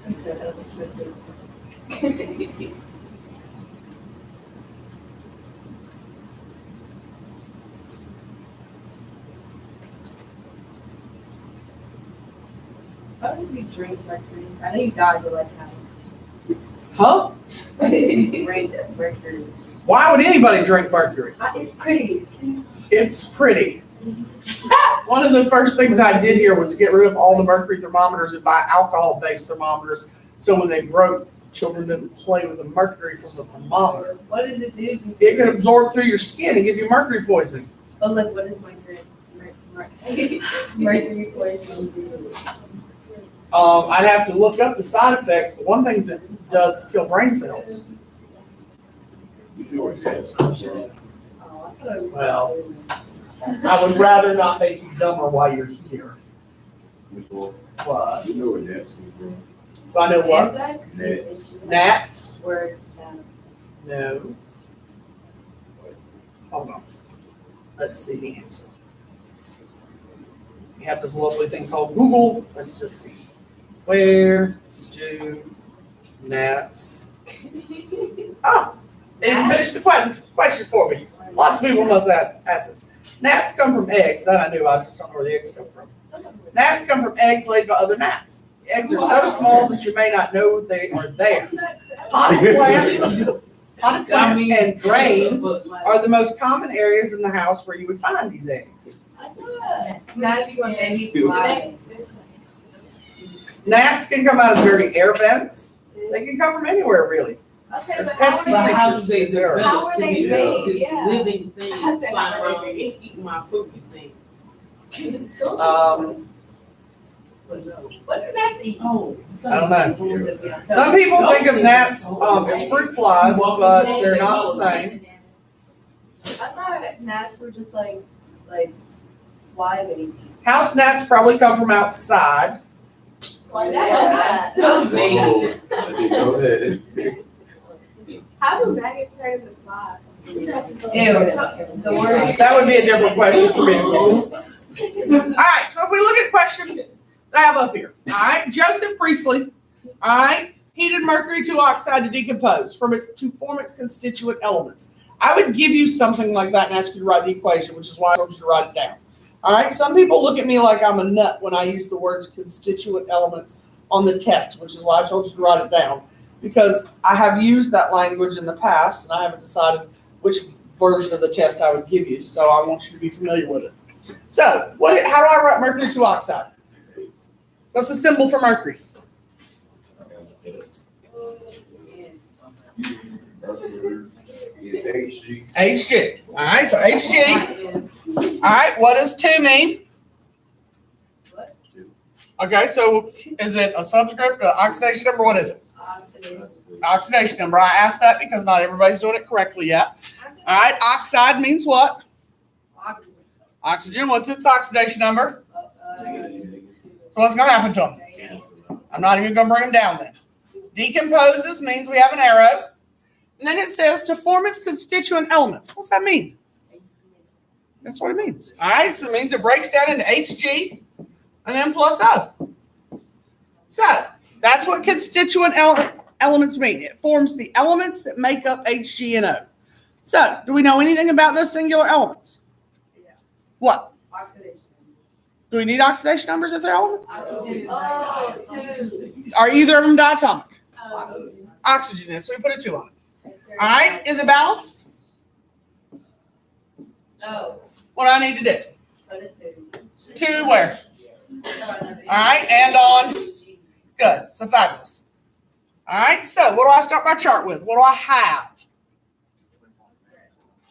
I said that was twisted. How does if you drink mercury? I know you died, but like how? Huh? You drink mercury. Why would anybody drink mercury? It's pretty. It's pretty. One of the first things I did here was get rid of all the mercury thermometers and buy alcohol-based thermometers. So when they broke, children didn't play with the mercury from the thermometer. What does it do? It can absorb through your skin and give you mercury poisoning. But look, what is mercury? Mercury poisoning do? I'd have to look up the side effects, but one thing it does is kill brain cells. Oh, I thought it was. Well, I would rather not make you dumber while you're here. What? You know what that's from. Do I know what? Anthrax? Gnats? Words. No. Hold on. Let's see the answer. We have this lovely thing called Google. Let's just see. Where do gnats? Oh, they didn't finish the question for me. Lots of people must ask this. Gnats come from eggs. That I knew. I just don't know where the eggs come from. Gnats come from eggs laid by other gnats. The eggs are so small that you may not know they are there. Potted plants and drains are the most common areas in the house where you would find these eggs. That's what they need to lie. Gnats can come out of dirty air vents. They can come from anywhere, really. Okay, but Pesky But how do creatures. they They're- How develop are to they be made? this Yeah. living thing I said, flying how are around they made? eating my poopy things? What do gnats eat? Oh. I don't know. Some people think of gnats as fruit flies, but they're not the same. I thought gnats were just like fly babies. House gnats probably come from outside. Like that. So Oh, big. I didn't know that. How do maggots turn into flies? Ew. That would be a different question for me to Google. All right, so if we look at question that I have up here, all right, Joseph Priestley, all right, heated mercury to oxide to decompose to form its constituent elements. I would give you something like that and ask you to write the equation, which is why I told you to write it down. All right, some people look at me like I'm a nut when I use the words constituent elements on the test, which is why I told you to write it down. Because I have used that language in the past and I haven't decided which version of the test I would give you. So I want you to be familiar with it. So, how do I write mercury 2 oxide? What's the symbol for mercury? Hg. All right, so Hg. All right, what does 2 mean? Okay, so is it a subscript, an oxidation number? What is it? Oxidation number. I asked that because not everybody's doing it correctly yet. All right, oxide means what? Oxygen. What's its oxidation number? So what's going to happen to them? I'm not even going to bring them down then. Decomposes means we have an arrow. And then it says to form its constituent elements. What's that mean? That's what it means. All right, so it means it breaks down into Hg and then plus O. So that's what constituent elements mean. It forms the elements that make up Hg and O. So do we know anything about those singular elements? Yeah. What? Oxidation. Do we need oxidation numbers if they're elements? Oh, 2. Are either of them diatomic? Oh. Oxygen is, so we put a 2 on it. All right, is it balanced? No. What do I need to do? Put a 2. 2 where? All right, and on. Good, so fabulous. All right, so what do I start my chart with? What do I have?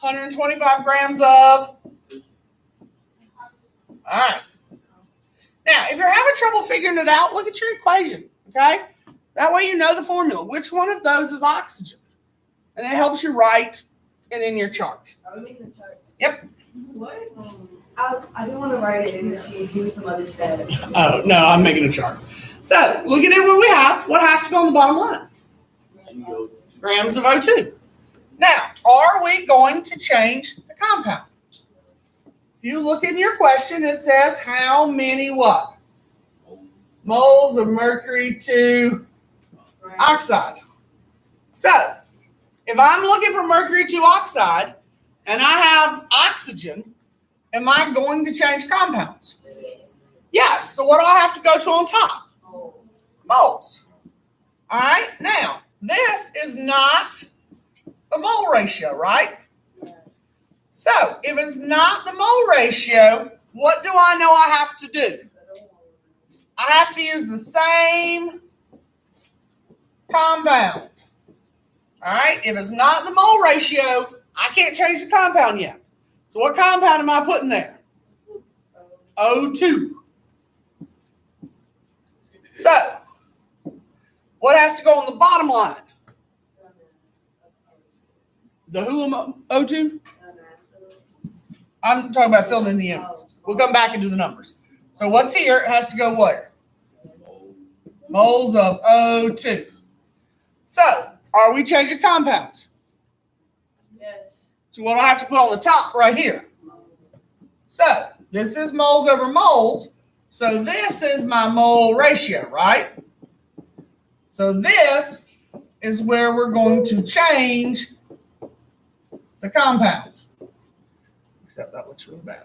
125 grams of. All right. Now, if you're having trouble figuring it out, look at your equation, okay? That way you know the formula. Which one of those is oxygen? And it helps you write it in your chart. Are we making a chart? Yep. What? I do want to write it in the sheet, do some other stuff. Oh, no, I'm making a chart. So, looking at what we have, what has to go on the bottom line? Grams of O2. Now, are we going to change the compound? If you look in your question, it says how many what? Moles of mercury 2 oxide. So, if I'm looking for mercury 2 oxide and I have oxygen, am I going to change compounds? Yes. So what do I have to go to on top? Moles. All right. Now, this is not the mole ratio, right? So if it's not the mole ratio, what do I know I have to do? I have to use the same compound. All right. If it's not the mole ratio, I can't change the compound yet. So what compound am I putting there? O2. So, what has to go on the bottom line? The who am O2? I'm talking about filling in the units. We'll come back and do the numbers. So what's here has to go where? Moles of O2. So, are we changing compounds? Yes. So what do I have to put on the top right here? So, this is moles over moles. So this is my mole ratio, right? So this is where we're going to change the compound. Except that looks really bad.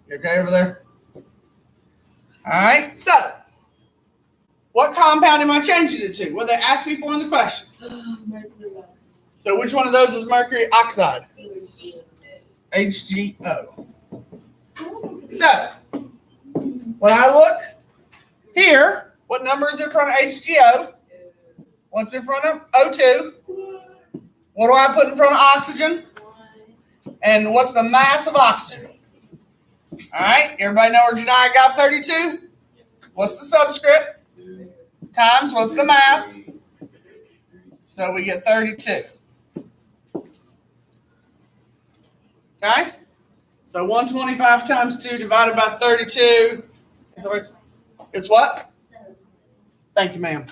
You okay over there? All right, so what compound am I changing it to? Well, they asked me for in the question. So which one of those is mercury oxide? HgO. So when I look here, what number is in front of HgO? What's in front of O2? What do I put in front of oxygen? And what's the mass of oxygen? All right, everybody know where Janiyah got 32? What's the subscript? Times what's the mass? So we get 32. Okay? So 125 times 2 divided by 32. So it's what? Thank you, ma'am.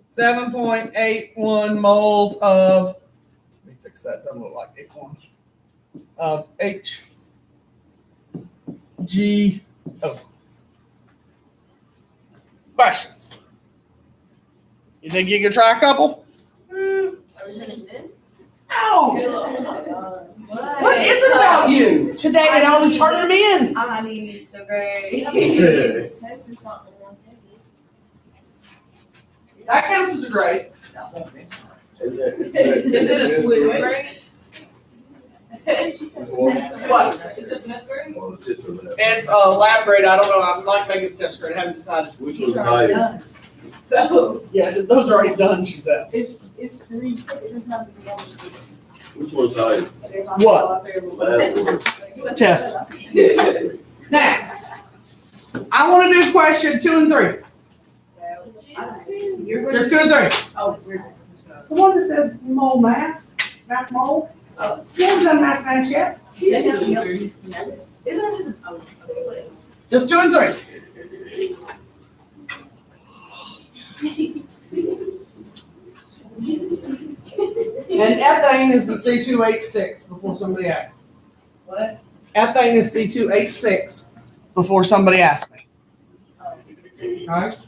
7.81 moles of, let me fix that, doesn't look like 81, of HgO. Questions? You think you can try a couple? Are we turning in? No. Oh my God. What is it about you today that I'll turn them in? I need the grade. Test is not the one thing. That counts as a grade. Is it a quiz grade? What? Is it a test grade? It's a lab grade. I don't know. I might make it a test grade. I haven't decided. Which one's highest? So, Yeah, those are already done, she says. it's 3, it doesn't have to be one. Which one's highest? What? Lab one. Test. Now, I want to do question 2 and 3. Just 2 and 3. Oh, The one that says mole mass mole. You haven't done mass yet. Just 2 and 3. And ethane is the C2H6 before somebody asks me. What? Ethane is C2H6 before somebody asks me. Alright?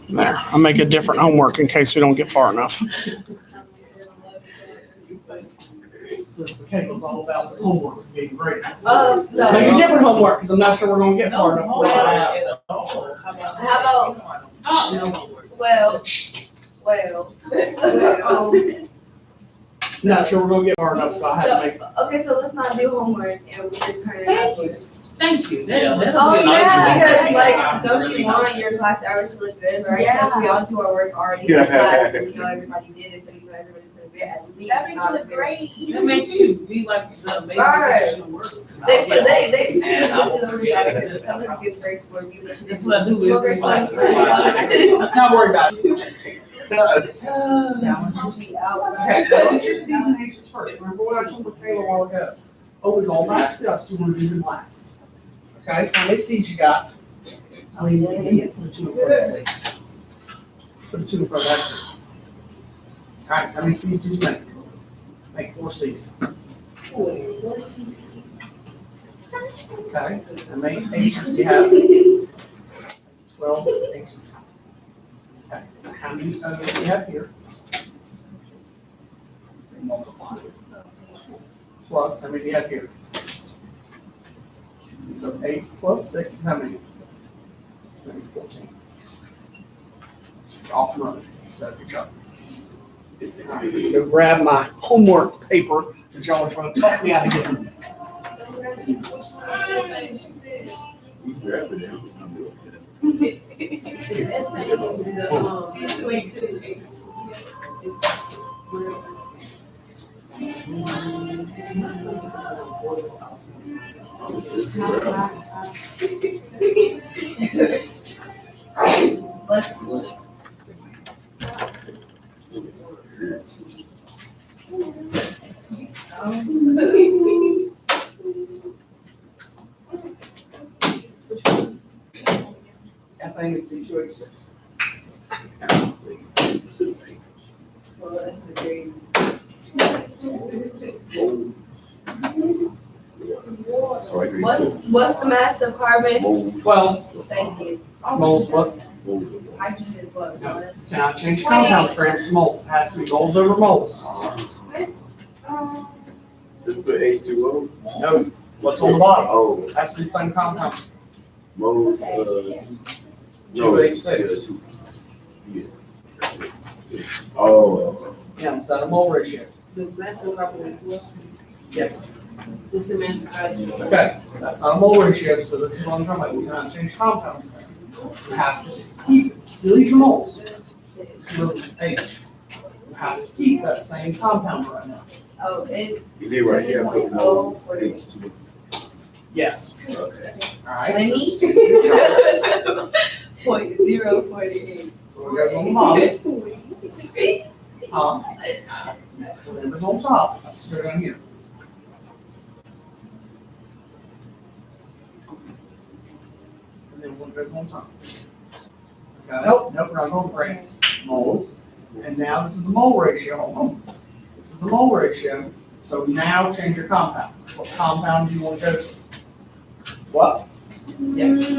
There, I'll make a different homework in case we don't get far enough. So the cake was all about the homework being great. Oh, no. Make a different homework because I'm not sure we're gonna get far enough. How about, Not sure we're gonna get far enough, so I have to make. okay, so let's not do homework and we just turn it in. Thank you. Yeah, That's Oh, a good yeah, idea. because like, don't you want your class average to look good, right? Since we all do our work already in Yeah. class, and you know everybody did it, so you know everybody's gonna be at least. That makes not you look good. great. That makes you be like the amazing Right. teacher in the world. 'Cause They, I'll get- they, Man, I won't forget it. some of them give grades for you, but That's what I do with every class. Not worried about it. Help me out. Okay, what is your season H's first? Remember what I told Michaela a while ago? Oh, it's all by itself, so you want to do them last. Okay, so how many C's you got? I mean, put a 2 in front of that C. Put a 2 in front of that C. All right, so how many C's did you make? Make 4 C's. Okay, how many H's do you have? 12 H's. Okay, so how many O's do you have here? Multiply. Plus, how many do you have here? So 8 plus 6 is how many? 14. Off and running. So good job. All right, go grab my homework paper that y'all are trying to talk me out of getting. You grab it down. I'm doing Which ones? Ethane is C2H6. Well, that's the green. What's the mass of carbon? 12 Thank you. moles. What? Hydrogen is what? No. Cannot change compound strengths to moles. It has to be moles over moles. Just put H2O. No. What's on the bottom? Oh, It has to be the same compound. mold, no. 2H6. Yeah. Oh, Yeah, is that a mole ratio? The mass of carbon is 12. Yes. What's the mass of hydrogen? Okay, that's not a mole ratio, so this is what I'm talking about. You cannot change compounds. You have to keep, delete your moles. Delete H. You have to keep that same compound right now. Oh, it's you did right here, I put mold, 20.040. H2O. Yes. Okay. All right. 20.048. So we're going to bottom. Huh? Whatever's on top, that's what we're going here. And then one goes on top. Got it? Nope, we're not going to break moles. And now this is a mole ratio. Hold on. This is a mole ratio. So now change your compound. What compound do you want to go to? What? Yes.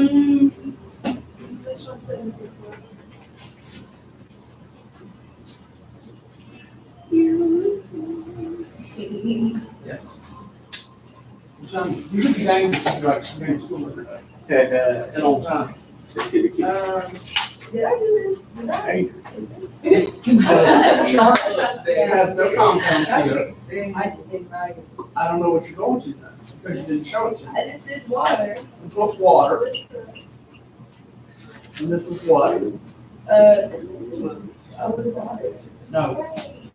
Yes. You should be dangerous to go to school every day. In old time. Did I do this? Did I? It has no compounds here. I just didn't write it. I don't know what you're going to then, because you didn't show it to me. This is water. You put water, and this is what? This is water. No.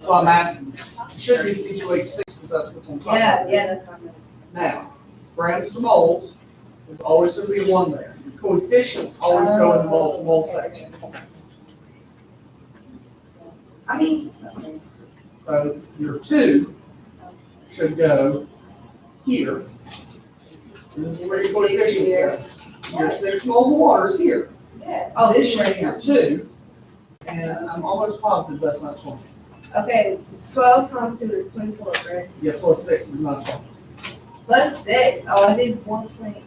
So I'm asking, it should be C2H6 because that's what's on top. Yeah, that's what I meant. Now, grams to moles, there's always going to be one there. Your coefficients always go in the mole to mole section. I mean, So your 2 should go here. This is where your coefficients go. Your 6 moles of water is here. yeah. Oh, this should be 2, and I'm almost positive that's not 20. Okay, 12 times 2 is 24, right? Yeah, plus 6 is not 20. Plus 6. Oh, I did 1.3.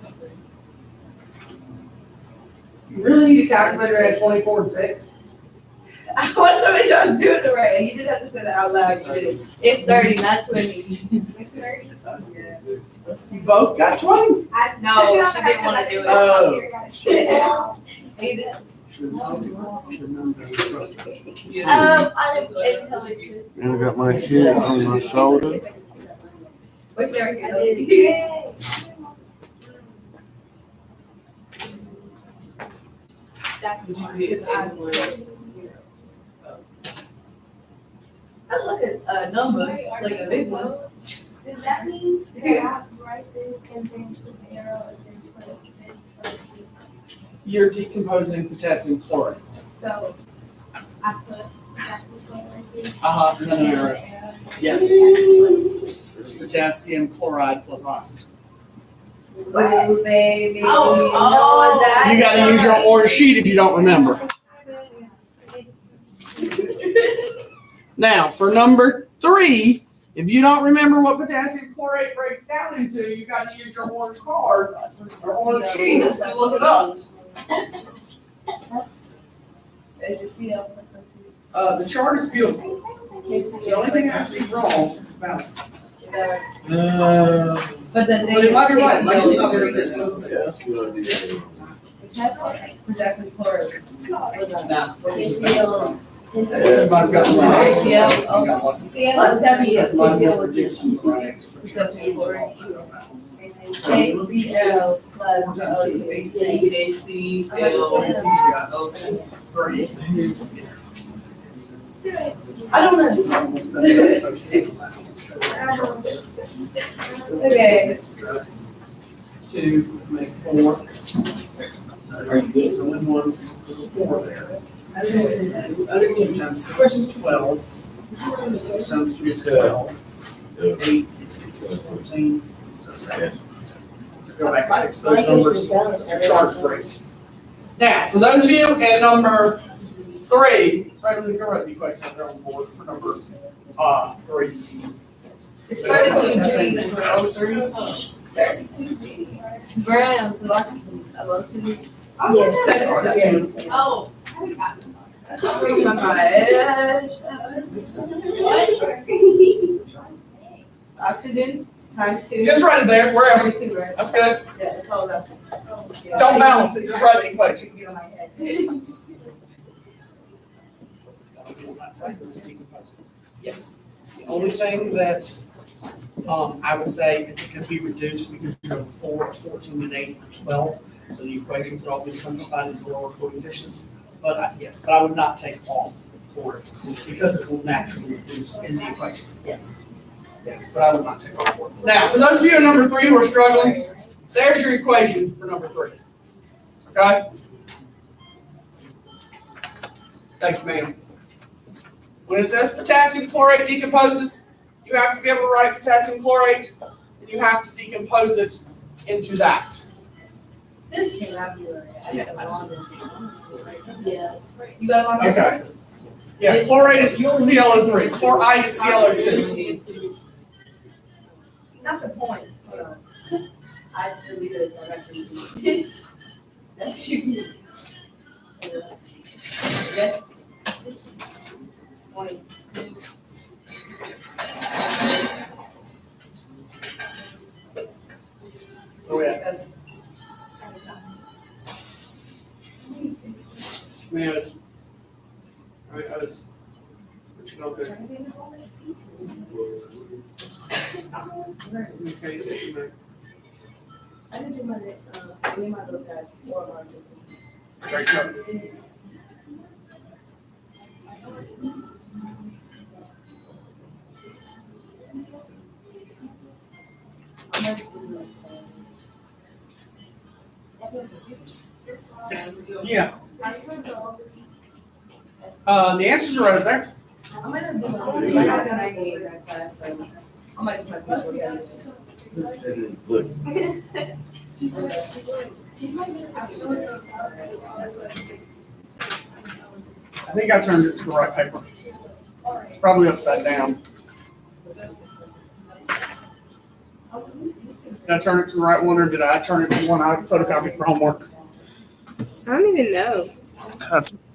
You really need a calculator at 24 and 6? I wanted to make sure I was doing it right. You didn't have to say that out loud. You did it. It's 30, not 20. It's 30? Yeah. You both got 20? No, she didn't want to do it. Oh. He did. Yeah. I'm intelligent. And I got my kid on my shoulder. What's there? That's what you did. I look at a number, like a big one. Does that mean that I have to write this and then put the arrow and then put this first? You're decomposing potassium chloride. So I put potassium chloride. And then an arrow. Yes. Potassium chloride plus oxygen. Whoa, baby. Oh. You gotta use your orange sheet if you don't remember. Now, for number 3, if you don't remember what potassium chlorate breaks down into, you gotta use your orange card, or orange sheet, and look it up. It's a CL. The chart is beautiful. The only thing I see wrong is the balance. But the thing But it might be right, is, like, it's not very it's good. Yeah, that's good idea. potassium chloride. Nah. HCl. Everybody got one. HCl. Oh, CL. That's my HCl. reduction, right? Potassium chloride. And then HCl plus O2. I don't know. Okay. 2, make 4. Are you good? So when one's 4 there. I did 2 times 6 is 12. 6 times 2 is 12. 8 is 6 is 14. So 7. Go back and fix those numbers. Your chart's great. Now, for those of you at number 3, right, we can write the equation there on the board for number 3. It's 32 G's for 03. 32 G's. Grams of oxygen. I love to do. Yes. Oh. That's not really my head. Oxygen times 2. Just write it there, wherever. 32, right? That's good. Yeah, that's all that. Don't balance it, just write the equation. Get on my head. Yes. The only thing that I would say is it could be reduced because you have 4, 14, and 8, and 12. So the equation could all be simplified into lower coefficients. But but I would not take off for it because it will naturally reduce in the equation. Yes. Yes, but I would not take off for it. Now, for those of you at number 3 who are struggling, there's your equation for number 3. Okay? Thank you, ma'am. When it says potassium chlorate decomposes, you have to be able to write potassium chlorate, and you have to decompose it into that. This cannot be right. Yeah. You got one? Okay. Yeah, chlorate is ClO3. Chloride is ClO2. Not the point. Hold on. I deleted it. So I'm actually. That's you. Yes. 22. Oh, yeah. Yes. All right, Otis. What you gonna do? Okay, so you may- I didn't do my, me and my little guys, or my. Great job. Yeah. The answers are right up there. I'm gonna do my, I got a 98 in that class, so I might just have to go get it. Look, I think I turned it to the right paper. It's probably upside down. Did I turn it to the right one, or did I turn it to the one I photocopied for homework? I don't even know.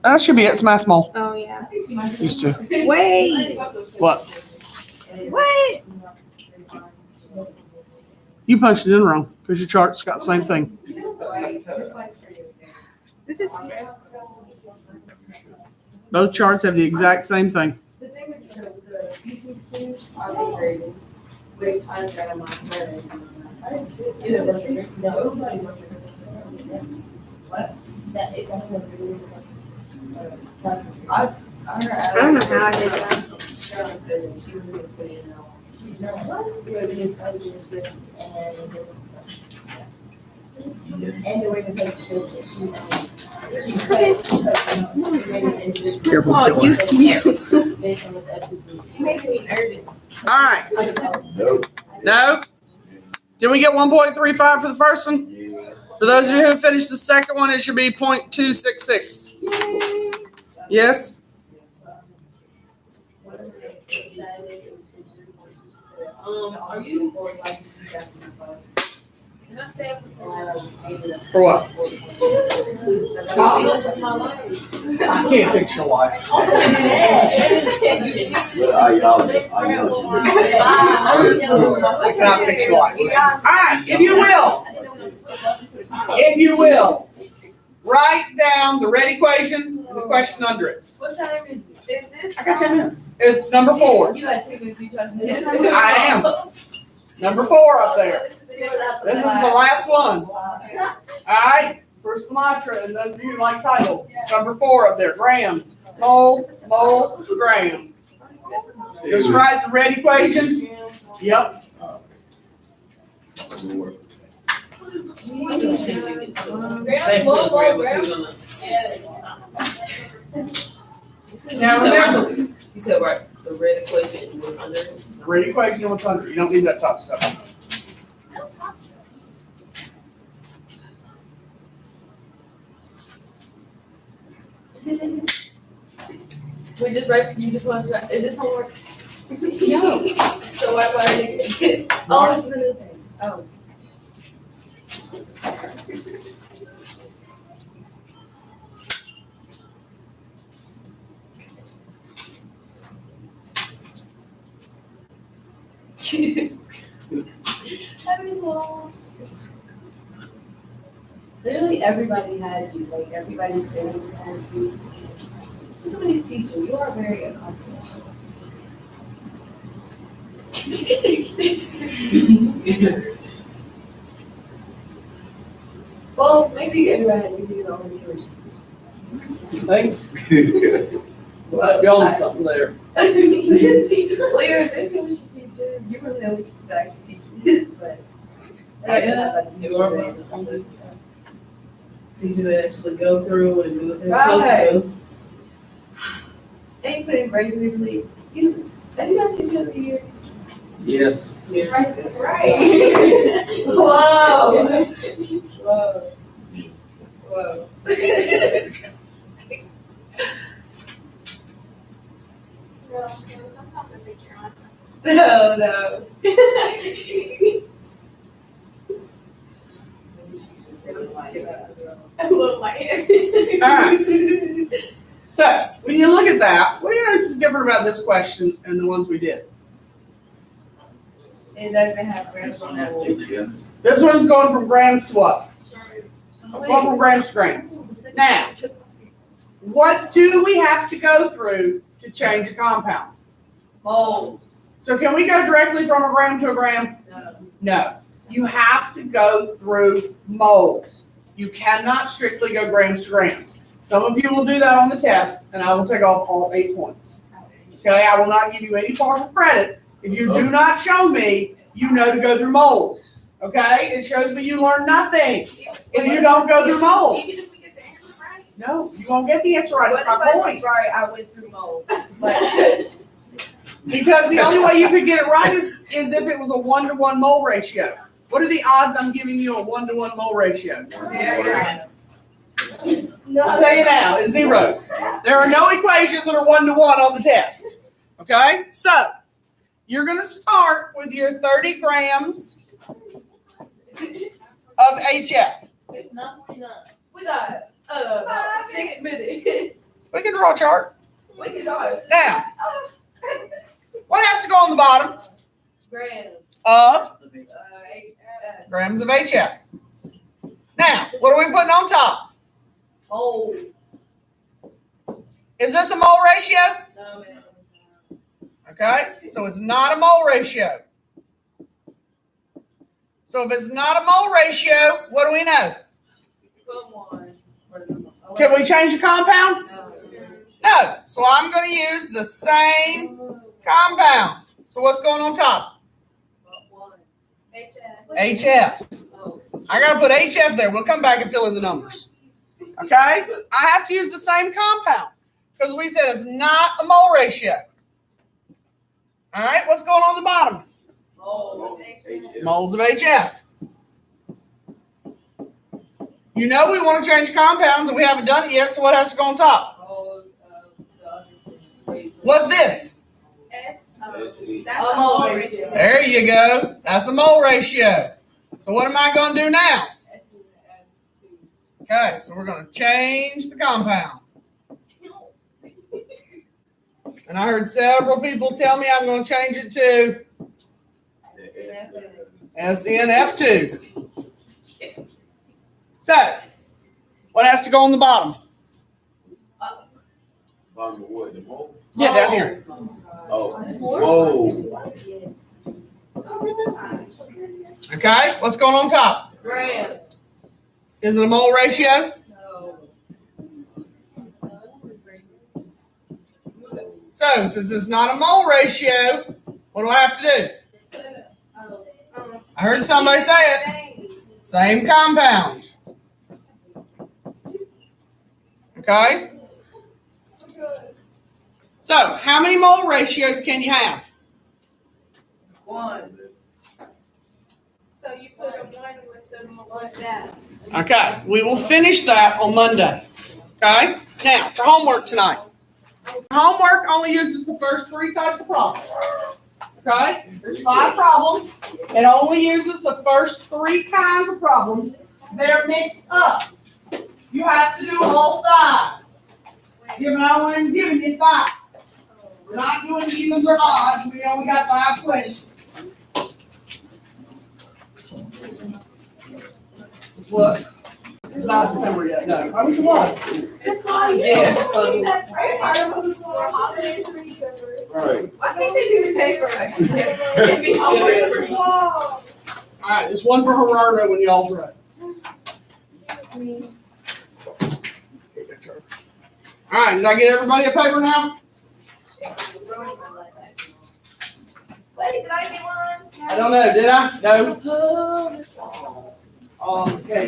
That should be it. It's math small. Oh, yeah. Used to. Wait. What? What? You punched it in wrong because your chart's got the same thing. This is. Both charts have the exact same thing. The thing with the pieces things are they graded, which I'm trying to mind. What? That is something. I don't know how I did that. Carolyn said that she was gonna put in all. She's not. And the way to take the Careful. Oh, you. Making me nervous. All right. no, No? Did we get 1.35 for the first one? yes. For those of you who finished the second one, it should be 0.266. Yes? Are you? Can I stay up For what? I I can't fix your life. But I y'all, I cannot fix your life. All right, if you will, write down the red equation and the question under it. What time is this? I got 10 minutes. It's number 4. You got 2 minutes each other. I am. Number 4 up there. This is the last one. All right, for Sumatra, and those of you who like titles, it's number 4 up there. Gram, mole, gram. Just write the red equation. Yep. Now remember, You said right, the red equation was under. the red equation and what's under. You don't need that top stuff. We just write, you just want to, is this homework? No. So why are you? Oh, this is a new thing. Oh. Literally everybody had you, like everybody said it was on you. Somebody's teacher, you are very accomplished. Well, maybe everybody had you do the only person. Thank you. Well, you're on something there. Well, you're a good chemistry teacher. You were the only teacher that actually teach me, but. You are one. Teacher that actually go through and do what they're supposed to do. And you put in grades recently. Have you got teacher of the year? Yes. It's right there. Right. Whoa. Whoa. Whoa. Sometimes I think you're on something. No. I love my hands. All right. So when you look at that, what do you notice is different about this question and the ones we did? It doesn't have grams on it. This one's going from grams to what? Going from grams to grams. Now, what do we have to go through to change a compound? Mold. So can we go directly from a gram to a gram? No. You have to go through moles. You cannot strictly go grams to grams. Some of you will do that on the test, and I will take off all 8 points. Okay, I will not give you any partial credit. If you do not show me, you know to go through moles. Okay, it shows me you learn nothing if you don't go through moles. Even if we get the answer right. No, you won't get the answer right. What That's if my I was point. right? I went through mold. Like. Because the only way you could get it right is if it was a 1-to-1 mole ratio. What are the odds I'm giving you a 1-to-1 mole ratio? I'll tell you now, it's 0. There are no equations that are 1-to-1 on the test. Okay? So, you're going to start with your 30 grams of HF. It's not 49. We got 6 minutes. We can draw a chart. We can go. Now, what has to go on the bottom Grams. of Grams. grams of HF? Now, what are we putting on top? Mold. Is this a mole ratio? No, man. Okay, so it's not a mole ratio. So if it's not a mole ratio, what do we know? Put one. For the, Can we change the compound? No. No. So I'm going to use the same compound. So what's going on top? One. HF. I got to put HF there. We'll come back and fill in the numbers. Okay? I have to use the same compound because we said it's not a mole ratio. All right, what's going on the bottom? Moles of HF. You know we want to change compounds and we haven't done it yet, so what has to go on top? What's this? That's a mole ratio. There you go. That's a mole ratio. So what am I going to do now? Okay, so we're going to change the compound. And I heard several people tell me I'm going to change it to SNF2. So, what has to go on the bottom? Bottom of what? The mole? Yeah, down here. Oh. Whoa. Okay, what's going on top? Grams. Is it a mole ratio? No. So, since it's not a mole ratio, what do I have to do? I heard somebody say it. Same compound. Okay? So, how many mole ratios can you have? One. So you put a 1 with the one down. Okay, we will finish that on Monday. Okay? Now, for homework tonight. Homework only uses the first 3 types of problems. Okay? There's 5 problems. It only uses the first 3 kinds of problems. They're mixed up. You have to do all 5. I'm giving you 5. We're not doing evens or odds. We only got 5 questions. Look. It's not December yet, no. I wish it was. It's not. Yes. Right. I think they do the same for us. It'd be It is. All right, there's one for Gerardo when y'all's ready. All right, did I get everybody a paper now? Wait, did I get one? I don't know, did I? No? Okay.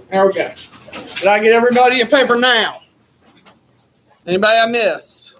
There we go. Did I get everybody a paper now? Anybody I miss?